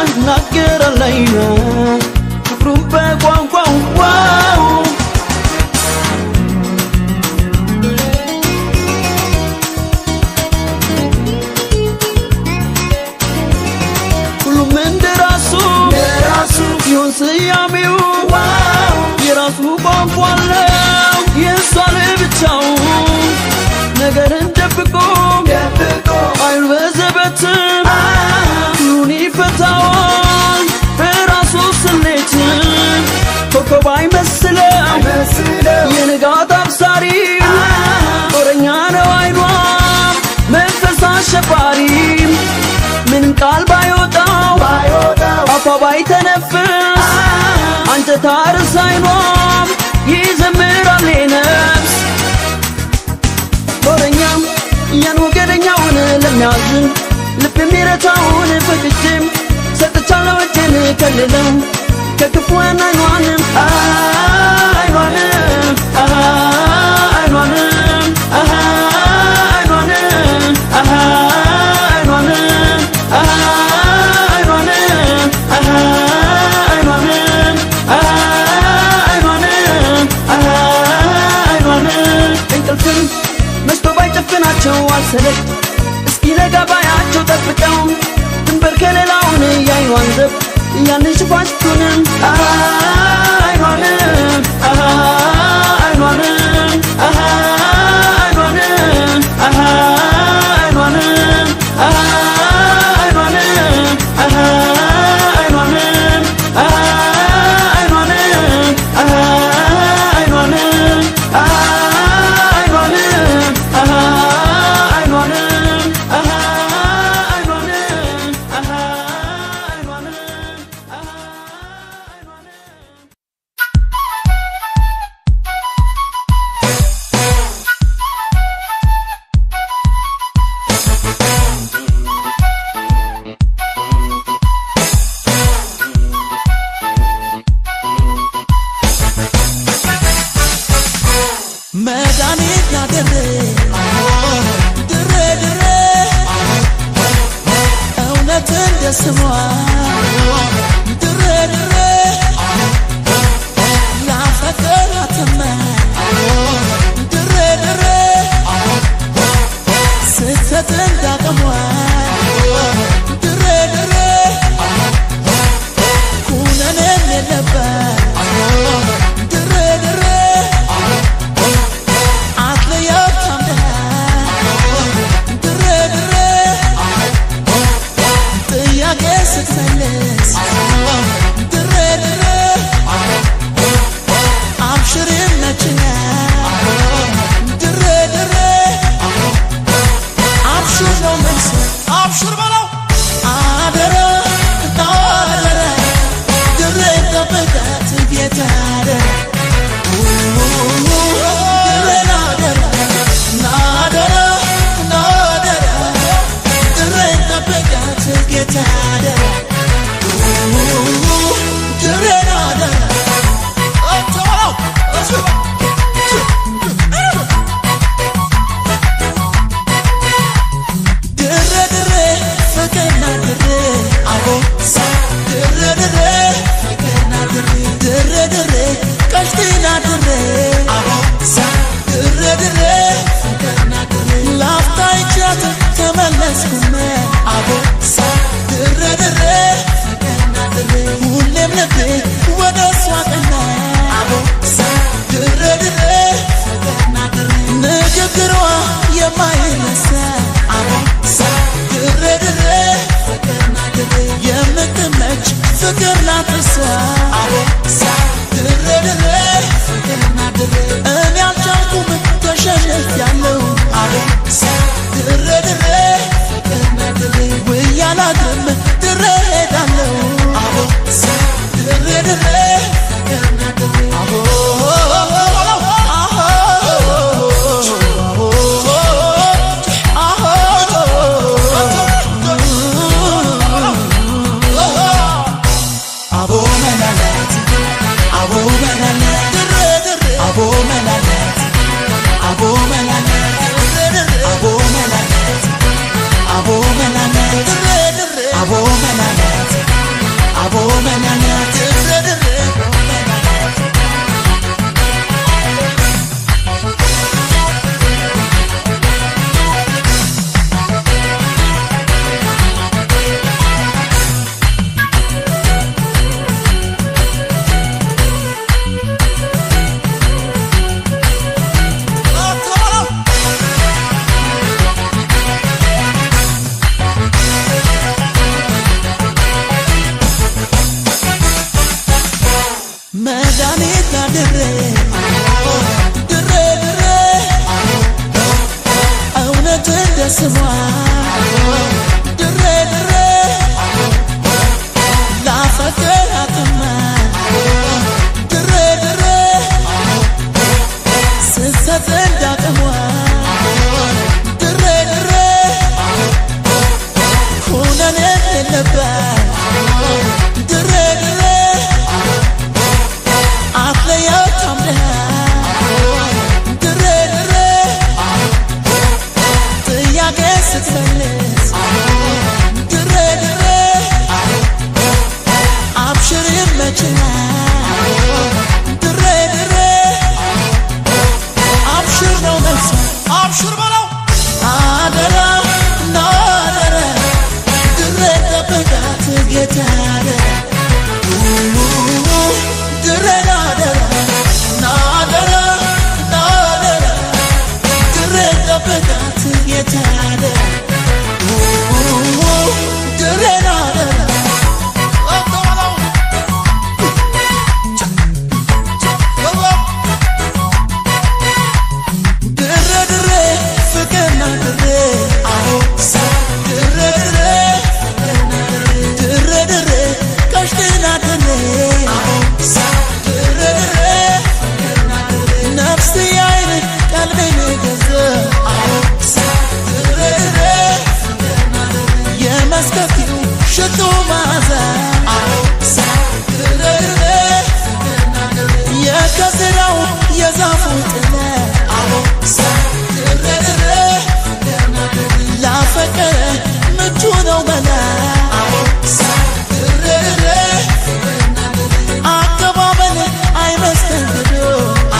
ይናገራል ዓይኗ ፍቅሩን በቋንቋው ይሁን ስያሜው የራሱ ቋንቋ አለው የእሷ ለብቻው ነገርን ደብቆ አይኑ በዘበትም ሁሉን ይፈታዋል በራሱ ስሌት ኮከብ አይመስለው የንጋት አብሳሪ ጦረኛ ነው ዓይኗ መንፈስ አሸባሪ ምንም ቃል ባይወጣው አፏ ባይተነፍስ አንተ ታርስ ዓይኗም ይዘምራል ነፍስ ጦረኛም ያን ወገደኛውን ለሚያዝን ልብ የሚረታውን ፈቅጄም ሰጥቻለሁ እጄን ከልለው ከክፉን ዓይኗንም አልሰለች እስኪነጋ ባያቸው ጠብቀው ድንበር ከሌላውን የዓይኗን ዘብ ያንን ሽፋሽቱንም I'm sure ስሟ ድሬ ድሬ ላፈቅራትማ ድሬ ድሬ ስሰጥ እንዳቅሟ ድሬ ድሬ ኩነኔ የለባት ድሬ ድሬ አትለየው ታምነህ ድሬ ድሬ ጥያቄ ስትመልስ ድሬ ድሬ አብሽር ይመችሃል ድሬ ድሬ አብሽር ነው መልሱ አብሽር በለው አደራ ናደራ ድሬ ጠብቃት ጌታ ድሬ ናደራ ናደራ ናደራ ድሬ ጠብቃት ጌታ ድሬ ናደራ ድሬ ድሬ ፍቅርና ድሬ አሆሳ ድሬ ድሬ ድሬ ድሬ ቀሽትና ድሬ አሆሳ ድሬ ድሬ ነፍስ ያይን ቀልቤን ገዛ አሆሳ ድሬ ድሬ የመስከፊው ሽቱ ማዛ አሆሳ ድሬ ድሬ የከዝራው የዛፉ ጥላ አሆሳ ድሬ ድሬ ላፈቀረ ምቹ ነው መላ አሆሳ ድሬ ድሬ አቀባበል አይመስተንግዶ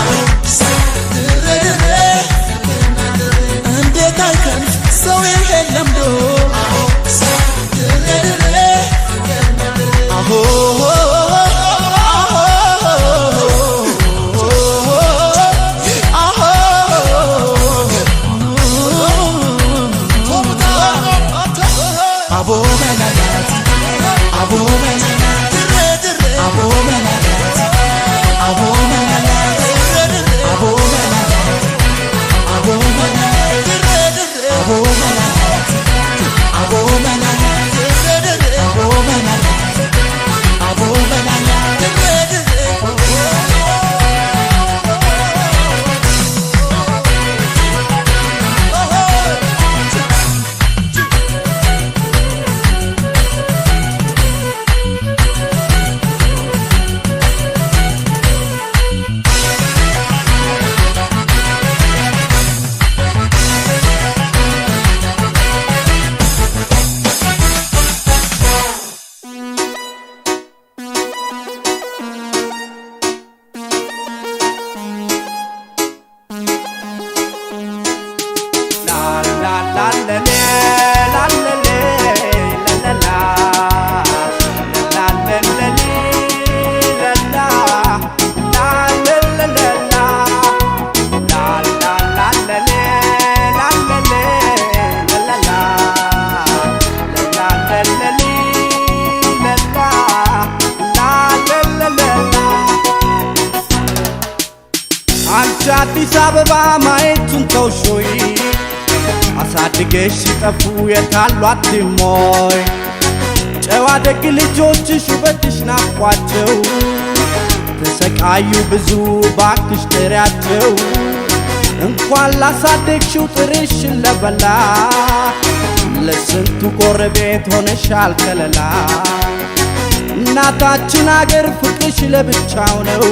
አሆሳ ድሬ ድሬ እንዴት አይከንፍ ሰው ይሄን ለምዶ አሆሳ ድሬ ድሬ አሆ አቦ መናናት አቦ መናናት አቦ መናናት አቦ መናናት አቦ መናናት አቦ መናናት አቦ መናናት አቦ መናናት አቦ መናናት አቦ መናናት አዲስ አበባ ማየቱን ተውሾይ አሳድገሽ ሲጠፉ የታሏት ሞይ ጨዋ ደግ ልጆችሽ ውበትሽ ናፍቋቸው ተሰቃዩ ብዙ ባክሽ ጥሪያቸው እንኳን ላሳደግሽው ጥርሽን ለበላ ለስንቱ ጎረቤት ሆነሻል ከለላ እናታችን አገር ፍቅርሽ ለብቻው ነው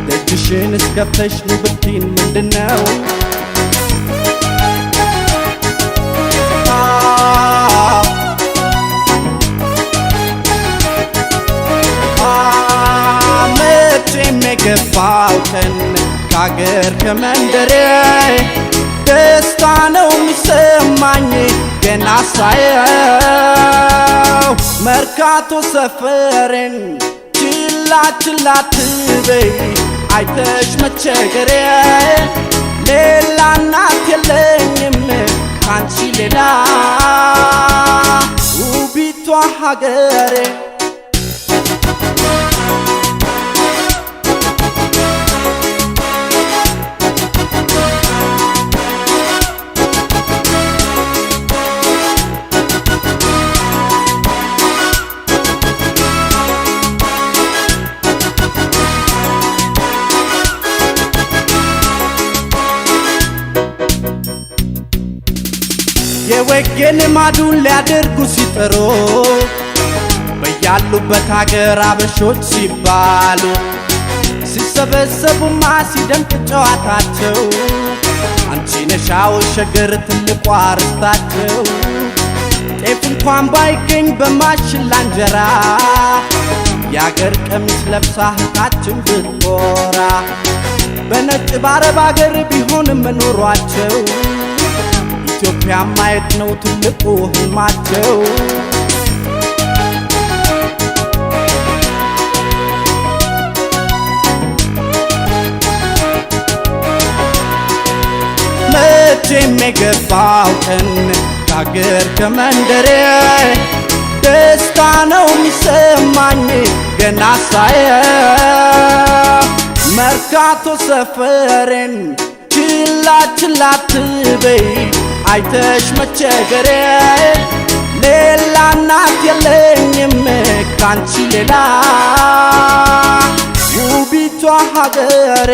ደጅሽን እስከፍተሽ ነው ብትይን ምንድነው መቼም የገባው ቀን ከአገር ከመንደሬ ደስታ ነው የሚሰማኝ ገና ሳየው መርካቶ ሰፈሬን ችላ ችላ ትበይ አይተሽ መቸገሬ ሌላ እናት የለኝም ካንቺ ሌላ ውቢቷ ሀገሬ የወጌን ልማዱን ሊያደርጉ ሲጥሩ በያሉበት ሀገር አበሾች ሲባሉ ሲሰበሰቡማ ሲደምቅ ጨዋታቸው አንቺ ነሻው ሸገር ትልቋ ርስታቸው ጤፍ እንኳን ባይገኝ በማሽላ እንጀራ የአገር ቀሚስ ለብሳ እህታችን ብትኮራ በነጭ ባረብ አገር ቢሆንም ኑሯቸው ኢትዮጵያ ማየት ነው ትልቁ ህልማቸው መቼም የገባው ቀን ከአገር ከመንደሬ ደስታ ነው የሚሰማኝ ገና ሳየው መርካቶ ሰፈሬን ችላ ችላ አትበይ አይተሽ መቸገሬ ሌላ እናት የለኝም ካንቺ ሌላ ውቢቷ ሀገሬ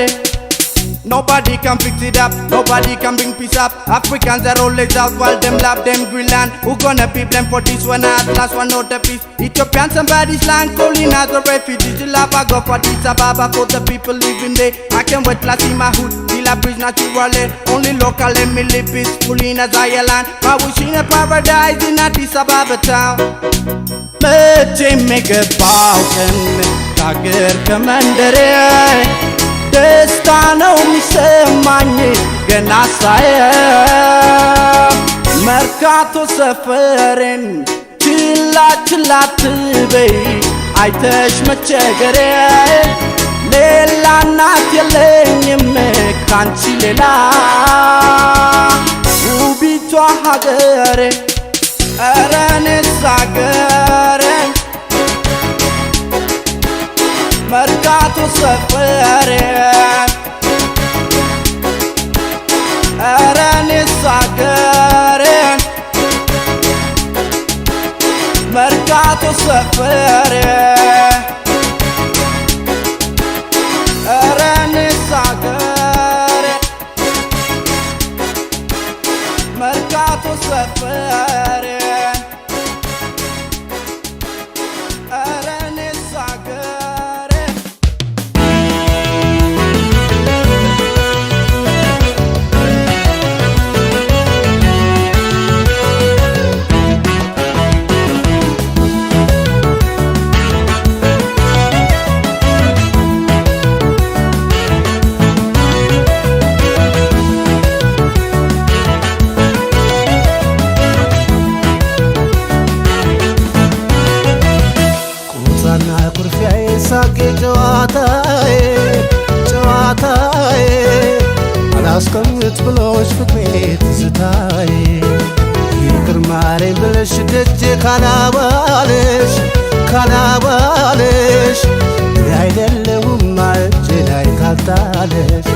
Nobody can fix it up, nobody can bring peace up. Africans are always out while them love them Greenland. Who gonna be blamed for this one at last one not the peace? Ethiopian somebody's land calling as a refugee. You love I go for this Ababa for the people living there. I can't wait to see my hood, till I bridge naturally. Only local let me live peacefully in a Zion land. I wish in a paradise in Addis Ababa town. መቼም የገባው ቀን ከአገር ከመንደሬ ደስታ ነው የሚሰማኝ ገና ሳየው መርካቶ ሰፈሬን ችላ ችላ አትበይ አይተሽ መቸገሬ ሌላ እናት የለኝም ካንቺ ሌላ ውቢቷ ሀገሬ ኧረ እኔስ ሀገሬ መርካቶ ሰፈሬ ኧረ እኔስ ሀገሬ መርካቶ ሰፈሬ ኧረ እኔስ ሀገሬ መርካቶ ሰፈሬ ኧረ እኔስ ሀገሬ ሳቄ ጨዋታዬ ጨዋታዬ አላስቀምጥ ብሎሽ ፍቅሬ ትዝታዬ ይቅር ማረኝ ብለሽ ደጄ ካላባለሽ ካላባለሽ አይደለሁም እጄ ላይ ካልጣለሽ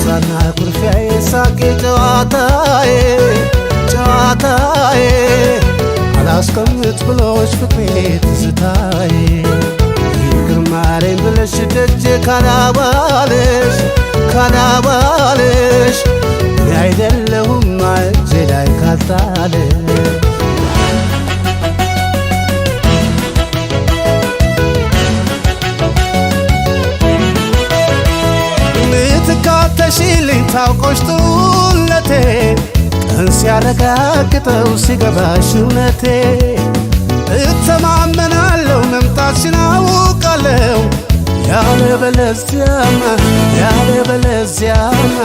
ሳና ኩርፊያዬ ሳቄ ጨዋታዬ ጨዋታዬ አላስቀምጥ ብሎሽ ፍቅሬ ትዝታዬ ይቅር ማረኝ ብለሽ ደጄ ካላባለሽ ካላባለሽ አይደለሁም እጄ ላይ ካልጣለሽ ምትካተሽልኝ ታውቆሽ ጡለቴ ቀን ሲያረጋግጠው ሲገባሽ እውነቴ እተማመናለሁ መምጣትሽን አውቃለሁ ያለበለዚያማ ያለበለዚያማ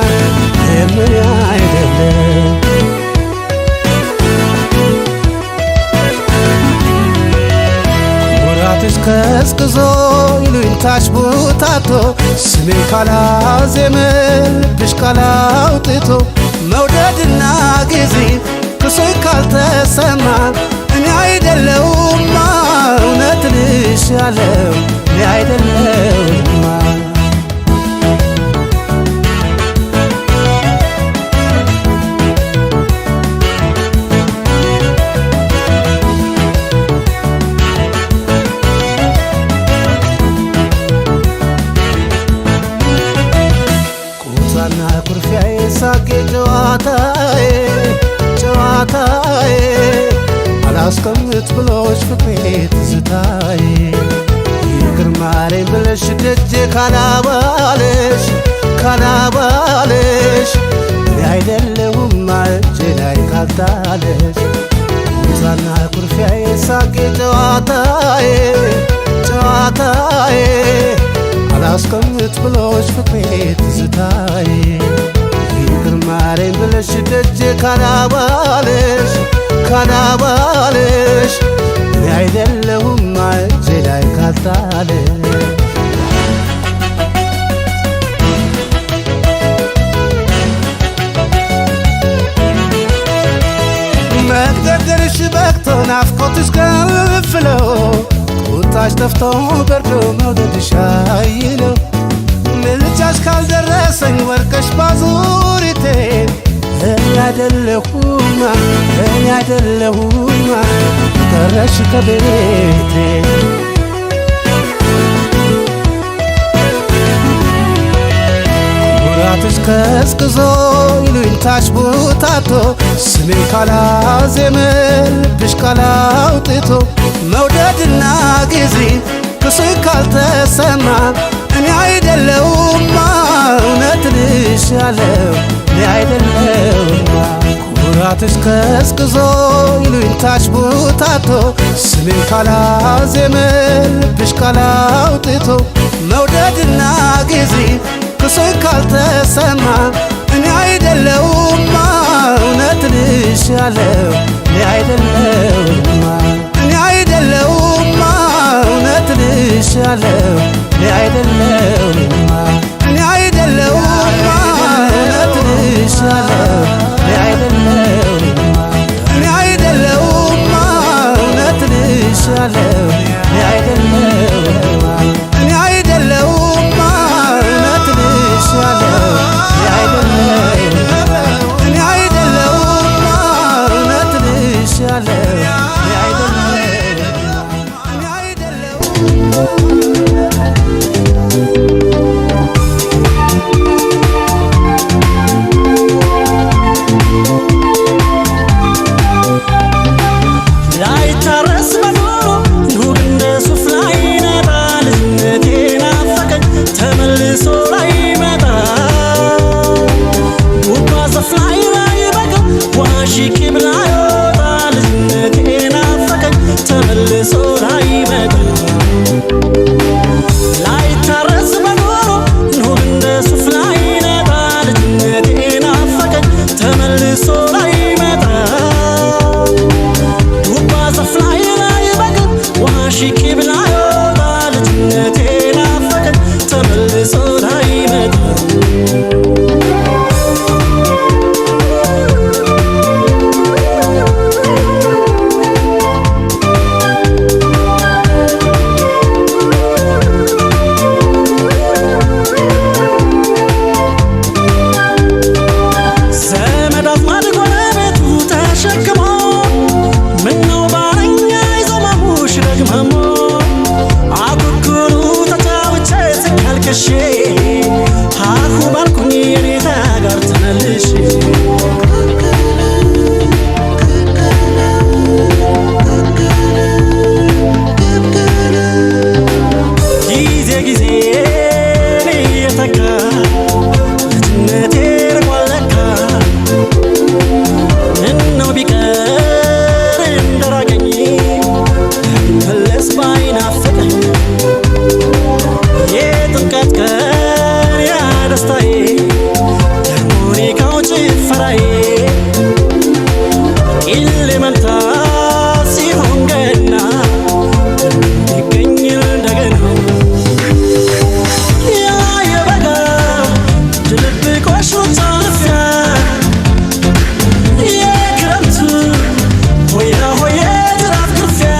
የምን አይደለም ወራትሽ ቀዝቅዞ ይሉኝታሽ ቡታቶ ስሜን ካላዜመ ልብሽ ካላውጥቶ መውደድና ጊዜ ክሶኝ ካልተሰማ እኔ አይደለሁማ እውነት ልሻለው እኔ አይደለሁማ ቁጣና ኩርፊያዬ ሳቄ ጨዋታዬ ጨዋታዬ አላስቀምጥ ብሎሽ ፍቅሬ ትዝታዬ ይቅር ማረኝ ብለሽ ደጄ ካላባለሽ እኔ አይደለሁም እጄ ላይ ካልጣለሽ ሙዛና ኩርፊያዬ ሳቄ ጨዋታዬ አላስቀምጥ ብሎሽ ፍቅሬ ትዝታዬ ይቅር ማረኝ ብለሽ ደጄ ካላባለሽ እኔ አይደለሁም እጄ ላይ ካልጣለሽ መቅደርሽ በቅቶ ናፍቆትሽ ገንፍሎ ቁጣሽ ጠፍቶ በርዶ መውደድሽ አይሎ ምልጃሽ ካልደረሰኝ ወርቀሽ ባዙሪቴ እኔ አይደለሁማ ቀረሽ ከቤቴ ሙራትሽ ቀዝቅዞ ይሉኝታሽ ቡታቶ ስሜን ካላዜመ ልብሽ ካላውጥቶ መውደድና ጊዜ ክሱኝ ካልተሰማ እኔ አይደለሁማ እውነት ልሻለው እኔ አይደለሁማ ሙራትሽ ቀዝቅዞ ይሉኝታሽ ቡታቶ ስሜን ካላዜመ ልብሽ ካላውጥቶ መውደድና ጊዜ ክሱኝ ካልተሰማ እኔ አይደለሁማ እውነት ልሻለው እኔ አይደለሁማ እውነት ልሻለው እኔ አይደለሁማ እውነት ልሻለው እኔ አይደለሁማ እውነት ልሻለው እኔ አይደለሁማ እኔ አይደለሁማ እውነት ልሻለው እኔ አይደለሁማ እውነት ልሻለው እኔ ላይታረስ በኖሮ ይሁን እንደ ሱፍ ላይ ይነጣል ልጅነቴ ናፈቀኝ ተመልሶ ላይመጣ ጉባ ዛፍ ላይ ላይበቅል ዋሽቂ ብላ ይወጣል ልጅነቴ ናፈቀኝ ተመልሶ ላይመጣ ላይታረስ በኖሮ ይሁን እንደ ሱፍ ላይ ይነጣል ልጅነቴ ናፈቀኝ ተመልሶ ላይመጣ ዋሽቂ ብላ ይወጣል ልጅነቴ ናፈቀኝ ተመልሶ ላይመጣ ዘመድ አዝማድ ጎረቤቱ ተሸክሞ ምነው ባረኛ ይዞ ማሙሽ ደግመሞ አኩኩሉ ተጫውቼ ስካልከሼ ሃሁ ባልኩኝ የኔታ ጋር ተመልሼ ጊዜ እየተካ ልጅነቴ ርቋል ለካ ምነው ቢቀር እንደራቀኝ መለስ ባይናፍቀኝ የጥምቀት ቀን ያ ደስታዬ የሙዚቃው ጭፈራዬ ቂል መንታት ሲሆን ገና ይገኝ እንደገና ያ የበጋ ድብብቆሽ ሩጫ ልፊያ የክረምቱ ሆያ ሆዬ ጅራፍ ግፊያ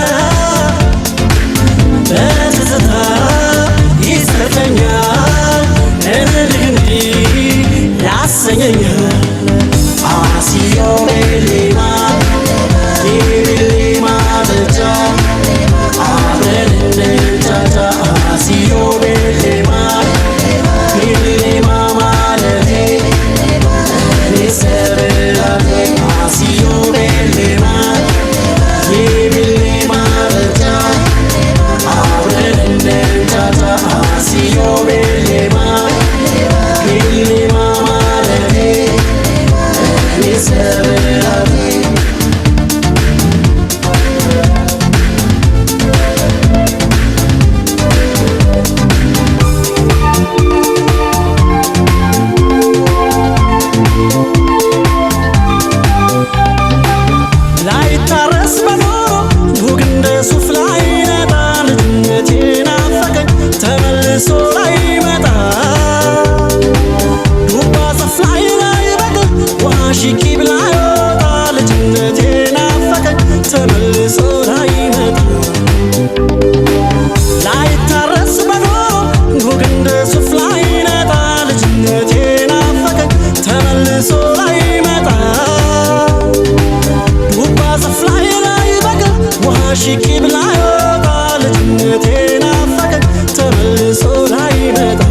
በትዝታ ይሰጠኛል እንዲህ እንዲህ ያሰኘኛል አሲዮ ቤሊማ ቤሊማ ብቻ አብረን እንጫጫ አሲዮ ቤሊማ ማለቴ እኔ ሰብራቴ አሲዮ ሽቂ ብላ ይወጣ ልጅነቴ ናፈቀኝ ተመልሶ ላይመጣ ላይታረስ በኖ ጉግ እንደ ሱፍ ላይነጣ ልጅነቴ ናፈቀኝ ተመልሶ ላይመጣ ዱባ ዛፍ ላይ በቅል ውሃ ሽቂ ብላ ይወጣ ልጅነቴ ናፈቀኝ ተመልሶ ላይመጣ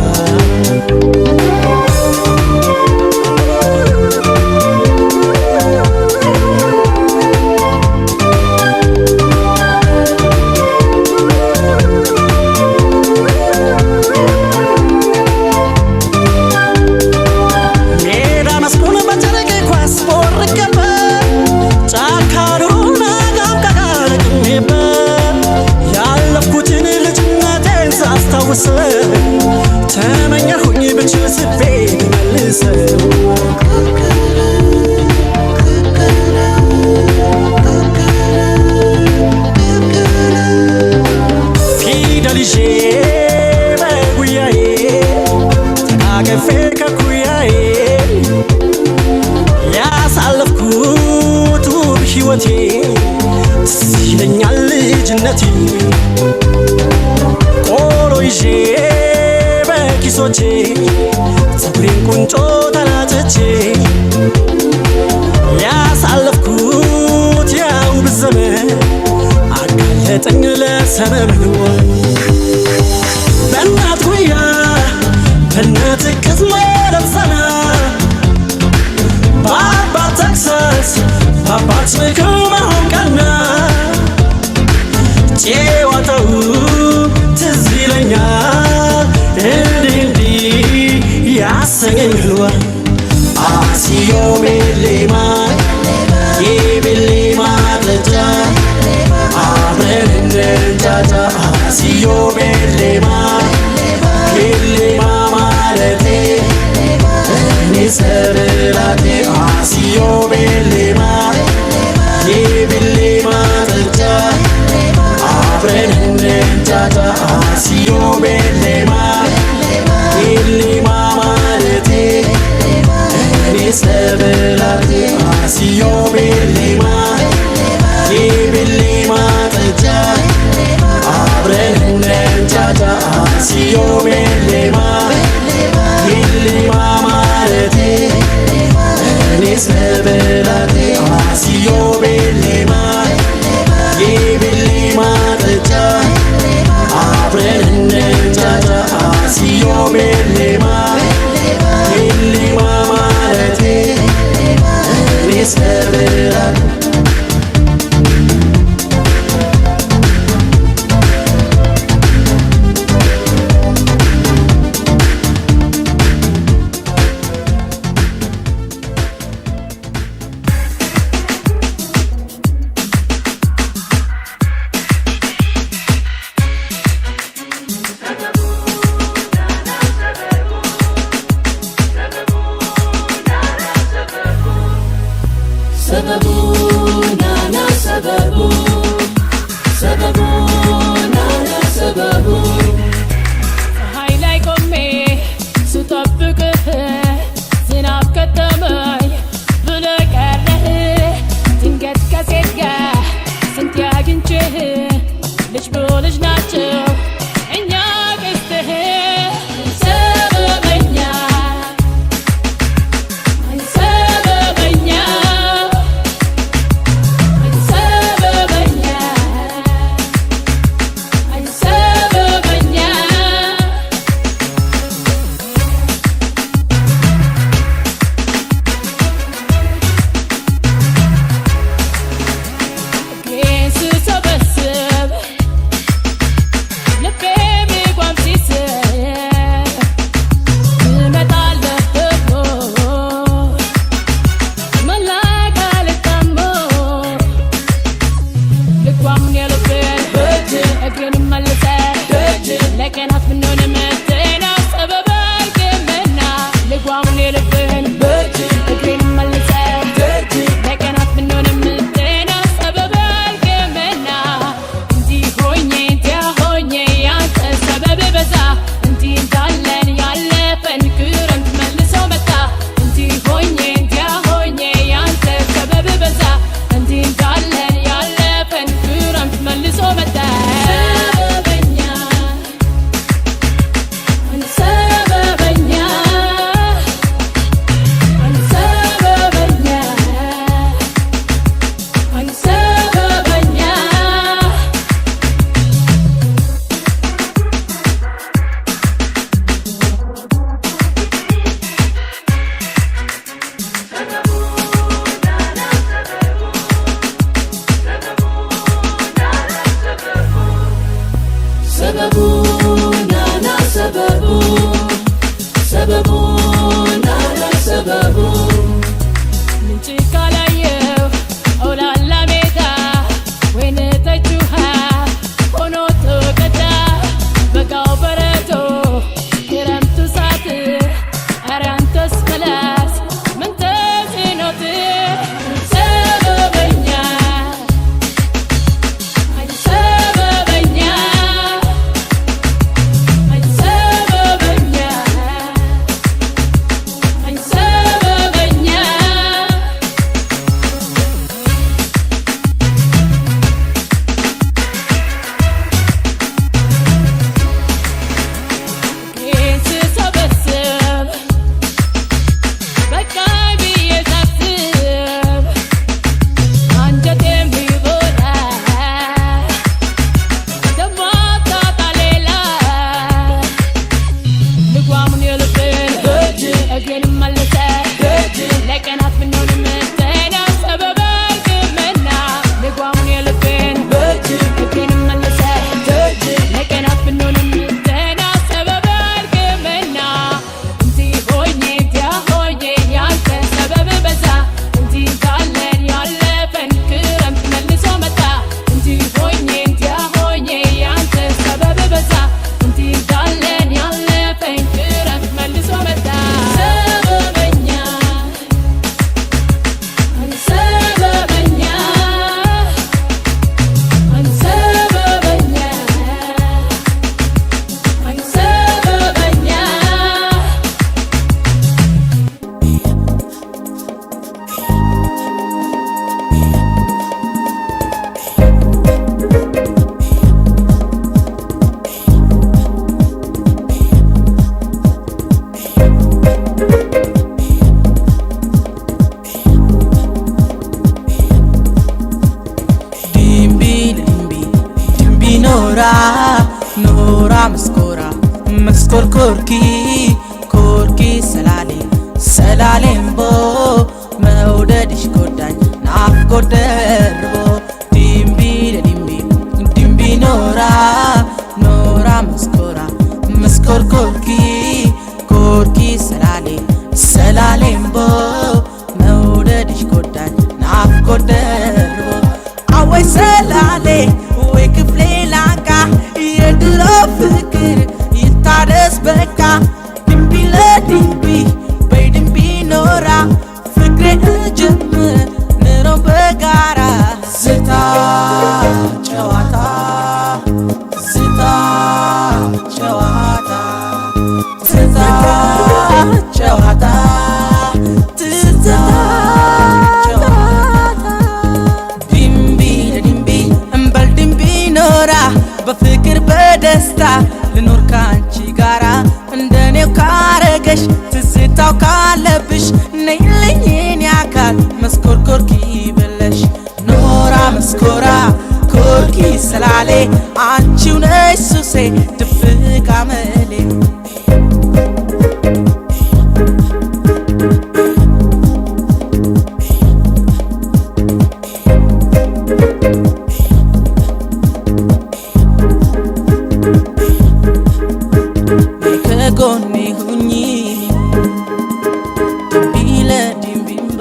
ተመኘሁኝ ብችል ስቤ መልሰው ፊደል ይዤ በጉያዬ ተቃቅፌ ከኩያዬ ያሳለፍኩት ውብ ሕይወቴ ትዝ ይለኛል ልጅነቴ ቆሎ ይዤ በኪሶቼ ፀጉሬን ቁንጮ ተላጭቼ ያሳለፍኩት ያውብ ዘመን አጋለጠኝ ለሰመመን በእናት ጉያ በእናት እቅፍ መለዘና በአባት ተግሳጽ በአባት ምክር መሆን ቀና ጨዋታው ትዝ ይለኛል እንዲህ እንዲህ ያሰኘኛል አሲዮ ቤሌማ የቤሌማ ለጃ አብረን እንጃጃ አሲዮ ቤሌማ ቤሌማ ማለቴ እኔ ሰብላቴ አሲዮ ቤሌማ የቤሌማ ለጃ አብረን እንጃጃ አሲዮ ቤሌማ ቤሌማ ማለቴ እኔ ሰብላቴ አሲዮ ቤሌማ የቤሌማ ጠጃ አብረን እንጃጃ አሲዮ ቤሌማ ቤሌማ ማለቴ እኔ ሰብላቴ አሲዮ ቤሌማ የቤሌማ ጠጃ አብረን እንጃጃ አሲዮ ቤሌማ ቤሌማ ማለቴ እኔ ሰብላቴ Hoñe ለቀናት ብንሆንም ደህና ሰበብ አልክምና ልጓሙን የልቤን በእጅ ልቤንም መልሰህ ደጅ ለቀናት ብንሆንም ደህና ሰበብ አልክምና እንዲህ ሆኜ እንዲያ ሆኜ ያንተ ሰበብ በዛ እንዲህ እንዳለን ያለፈን ክረምት መልሶ መጣ እንዲህ ሆኜ እንዲያ ሆኜ ያንተ ሰበብ በዛ እንዲህ እንዳለን ያለፈን ክረምት መልሶ መጣ ሰበበኛ ሰበበኛ ሰበበኛ ሰበበኛ dimbi nora maskora maskor korki salalembo መውደድሽ ጎዳኝ ናፍቆት ደርቦ dimbi nora maskora maskor korki salalembo መውደድሽ ጎዳኝ ናፍቆት ደርቦ አወይ ሰላሌ ወይ ክፍሌ ላንቃ የድሮ ፍቅር ይታደስ በቃ ድንቢ ለድንቢ በድንቢ ኖራ ፍቅሬ እጀምር ኑሮ በጋራ ዝታ ጨዋታ ዝታ ጨዋታ ዝታ ጨዋታ ትዝታ በፍቅር በደስታ ልኖር ካንቺ ጋራ እንደኔው ካረገሽ ትዝታው ካለብሽ ነይልኝ የኔ አካል መስኮር ኮርኪ ብለሽ ኖራ መስኮራ ኮርኪ ስላሌ አንቺው ነሽ ሱሴ ድብቅ አመሌ ጎኔ ሁኚ ድንቢለድንቢንበ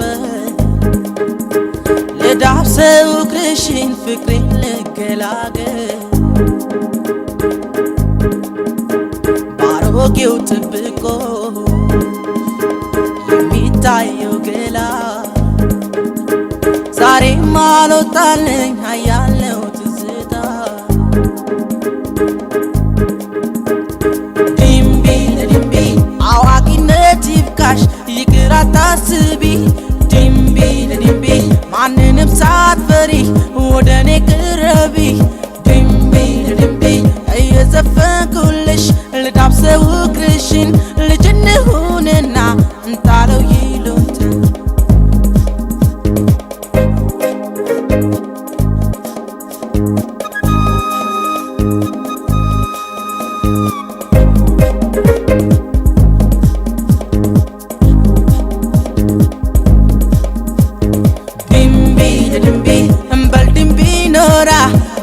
ልዳብሰው እግርሽን ፍቅሬን ልገላገል ባሮጌው ጥብቆ የሚታየው ገላ ዛሬም አልወጣልኝ ሀያለው ትዝታ አዋቂነት ይብቃሽ ይቅር አታስቢ ድንቢ ማንንም ሳትፈሪ ወደኔ ቅረቢ ድንቢ እየዘፈንኩልሽ ልዳብሰው እግርሽን ልጅ እንሁንና እንጣለው ይሉንታ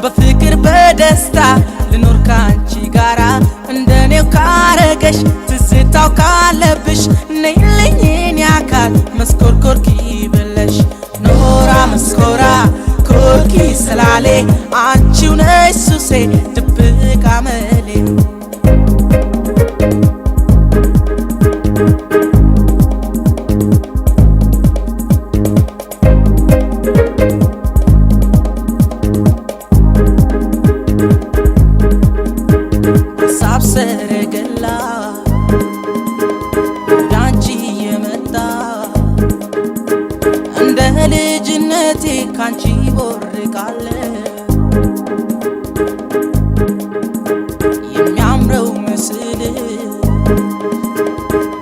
በፍቅር በደስታ ልኖር ካንቺ ጋራ እንደኔው ካረገሽ ትዝታው ካለብሽ ነይልኝ የኔ አካል መስኮር ኮርኪ ብለሽ ኖራ መስኮራ ኮርኪ ስላሌ አንቺው ነሽ ሱሴ ድብቅ አመሌ ሰረገላ ዳንቺ የመጣ እንደ ልጅነቴ ካንቺ ቦርቃለ የሚያምረው ምስል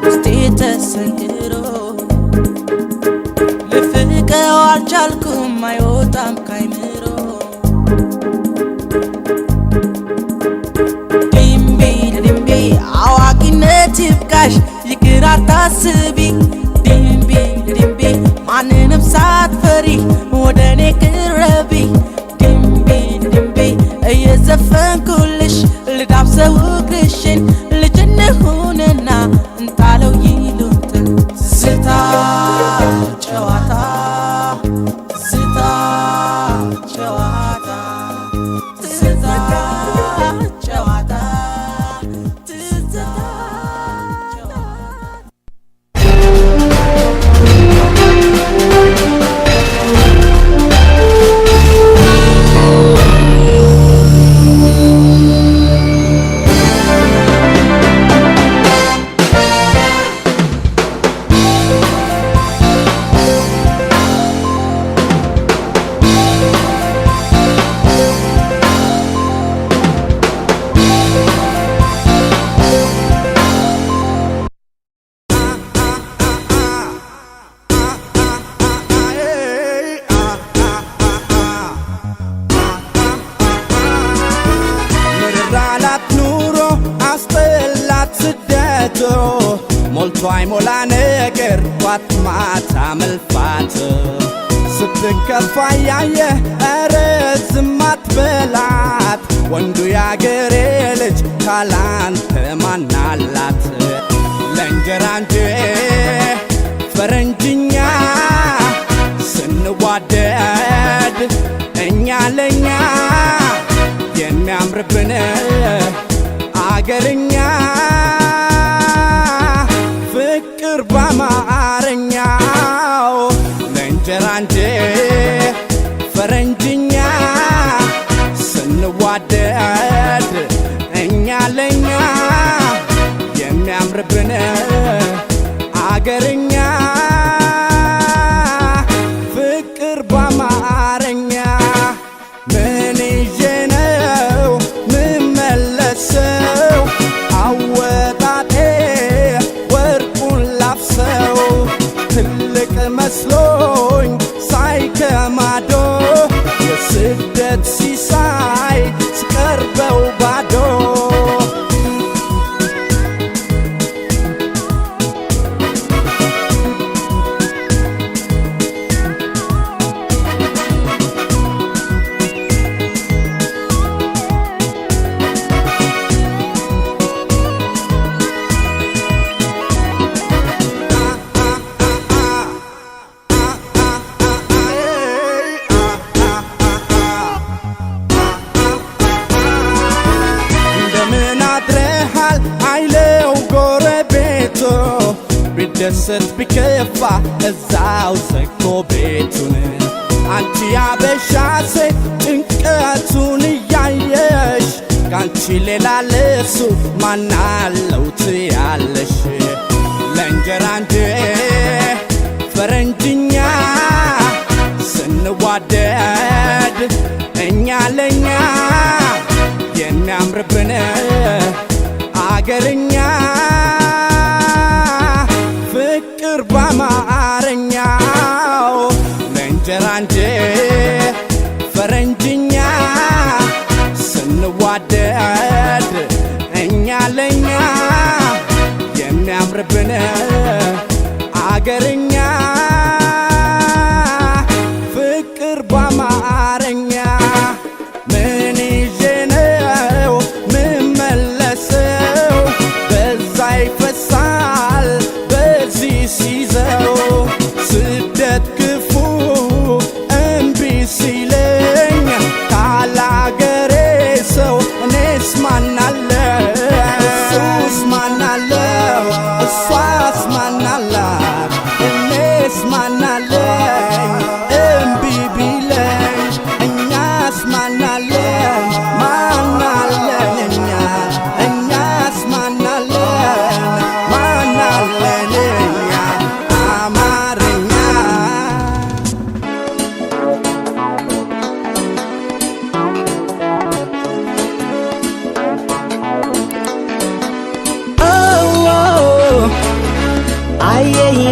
ውስጤ ተሰንቅሮ ልፍቀው አልቻልኩም አይወጣም ካይምሮ አዋቂነት ይብቃሽ ይቅር አታስቢ ድንቢ አይሞላ ነገር ጧት ማታ መልፋት ስትከፋ ያየ ኧረ ዝም አትበላት ወንዱ ያገሬ ልጅ ካላንተ ማናላት ለእንጀራ እንጂ ፈረንጅኛ ስንዋደድ እኛ ለኛ የሚያምርብን አገርኛ ፍቅር በአማርኛው ለእንጀራ እንጂ ፈረንጅኛ ስንዋደድ እኛ ለኛ የሚያምርብን አገርኛ ፍቅር በአማርኛ ምን ይዤ ነው ምመለሰው አወጣጤ ወርቁን ላፍሰው ትልቅ መስሎኝ ሳይከማዶ የስደት ሲሳይ ስቀርበው ባዶ ቢደሰት ቢከፋ እዛው ዘግቶ ቤቱን አንቺ ያበሻ ሴት ጭንቀቱን እያየሽ ካንቺ ሌላ ለሱ ማናለው ትያለሽ ለእንጀራ እንጂ ፈረንጅኛ ስንዋደድ እኛ ለኛ የሚያምርብን አገርኛ ፍቅር በአማርኛው ለእንጀራ እንጂ ፈረንጅኛ ስንዋደድ እኛ ለኛ የሚያምርብን አገርኛ ፍቅር በአማርኛ ምን ይዤ ነው ምመለሰው በዛ ይፈሳል በዚህ ሲይዘው ስደት ክፉ እምቢ ሲለኝ ካላገሬ ሰው እኔስ ማናለው እሱስ ማናለው እሷስ ማናላት እኔስ ማናለኝ እምቢ ቢለኝ እኛስ ማናለን ማናለን እኛስ ማናለን ማናለን እኛ አማርኛ አየዬ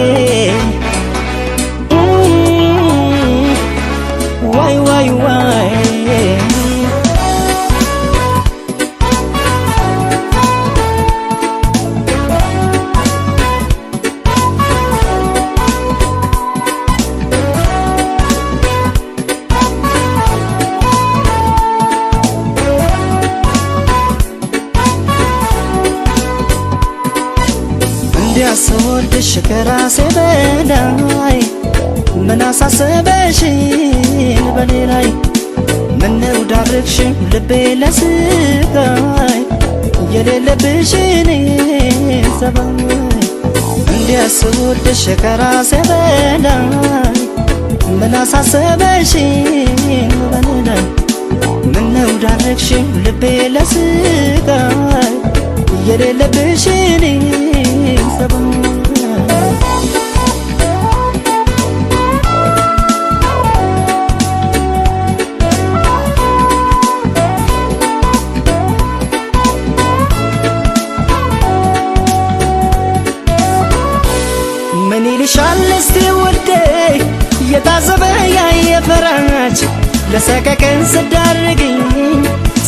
ዋይ ዋይ ዋይ እንዲያስወድሽ ከራሴ በላይ ምን አሳሰበሽን በኔ ላይ ምነው ዳርግሽኝ ልቤ ለስቃይ የሌለብሽን ሰባይ እንዲያስወድሽ ከራሴ በላይ ምን አሳሰበሽን በኔ ላይ ምነው ዳርግሽኝ ልቤ ለስቃይ የሌለብሽን ሰባይ ምን ይልሻል እስቲ ውዴ የታዘበ ያየ ፈራጅ ለሰቀቀን ስዳርግኝ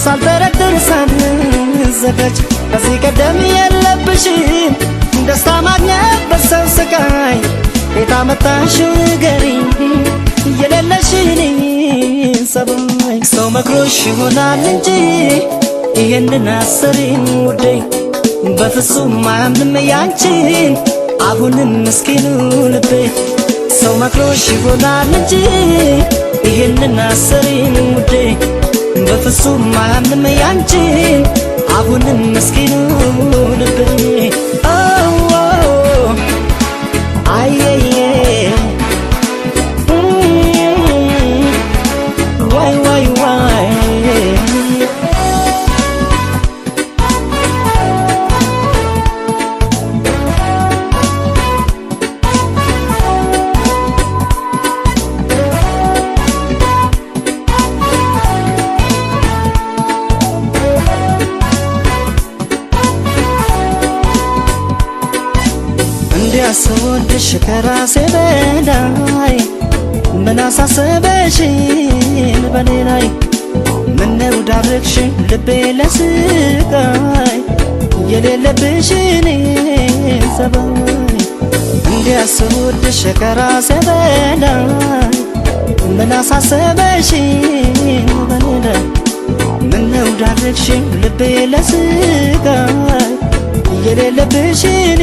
ሳልጠረጥር ሳልዘጋጅ ከዚህ ቀደም የለብሽም ደስታ ማግኘት በሰው ስቃይ የታመጣሽው ንገሪኝ የሌለሽን ሰባይ ሰው መክሮሽ ይሆናል እንጂ ይህንን አሰሪኝ ውዴ በፍጹም አያምንም ያንቺን አሁንም ምስኪኑ ልቤ ሰው መክሮሽ ይሆናል እንጂ ይህንን አሰሪኝ ውዴ በፍጹም አያምንም ያንቺን አሁንም ምስኪኑ ልቤ እንዲያስወድሽ ከራሴ በላይ ምን አሳሰበሽን በኔ ላይ ምነው ዳረግሽን ልቤ ለስቃይ የሌለብሽን ሰባይ እንዲያስወድሽ ከራሴ በላይ ምን አሳሰበሽን በኔ ላይ ምነው ዳረግሽን ልቤ ለስቃይ የሌለብሽን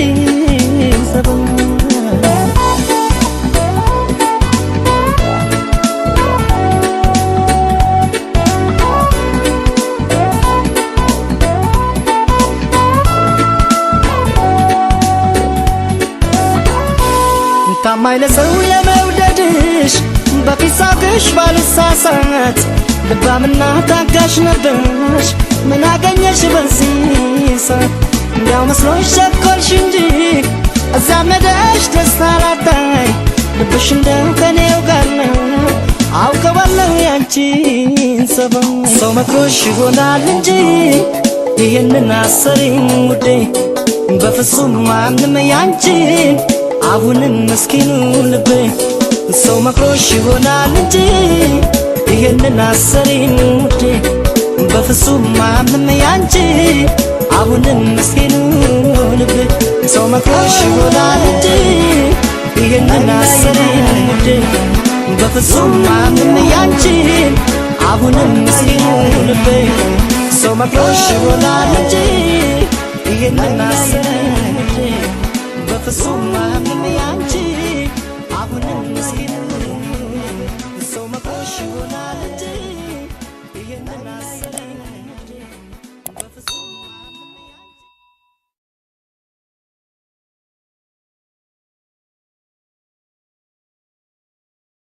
ታማኝ ለሰው የመውደድሽ በፊት ሳቅሽ ባልሳሳት ልባምና ታጋሽ ነበርሽ ምን አገኘሽ በዚህ ሰዓት እንዲያው መስሎሽ ቸኮልሽ እንጂ እዛ መደሽ ደስታ ላጣይ ልብሽ እንደው ከኔው ጋር ነው አውቀዋለሁ ያንቺን ሰባይ ሰው መክሮሽ ይሆናል እንጂ ይህንን አሰሪኝ ውዴ በፍጹም አያምንም ያንቺን አሁንም ምስኪኑ ልቤ ሰው መክሮሽ ይሆናል እንጂ ይህንን አሰሪኝ ውዴ በፍጹም አያምንም ያንቺን አሁንም ምስኪኑ ልቤ ሰው መክሮሽ ይሆናል እንጂ ይህንን አሰሪኝ ውዴ በፍጹም አያምንም ያንቺን አሁንም ምስኪኑ ልቤ ሰው መክሮሽ ይሆናል እንጂ ይህንን አሰሪኝ ውዴ በፍጹም አያምንም ያንቺን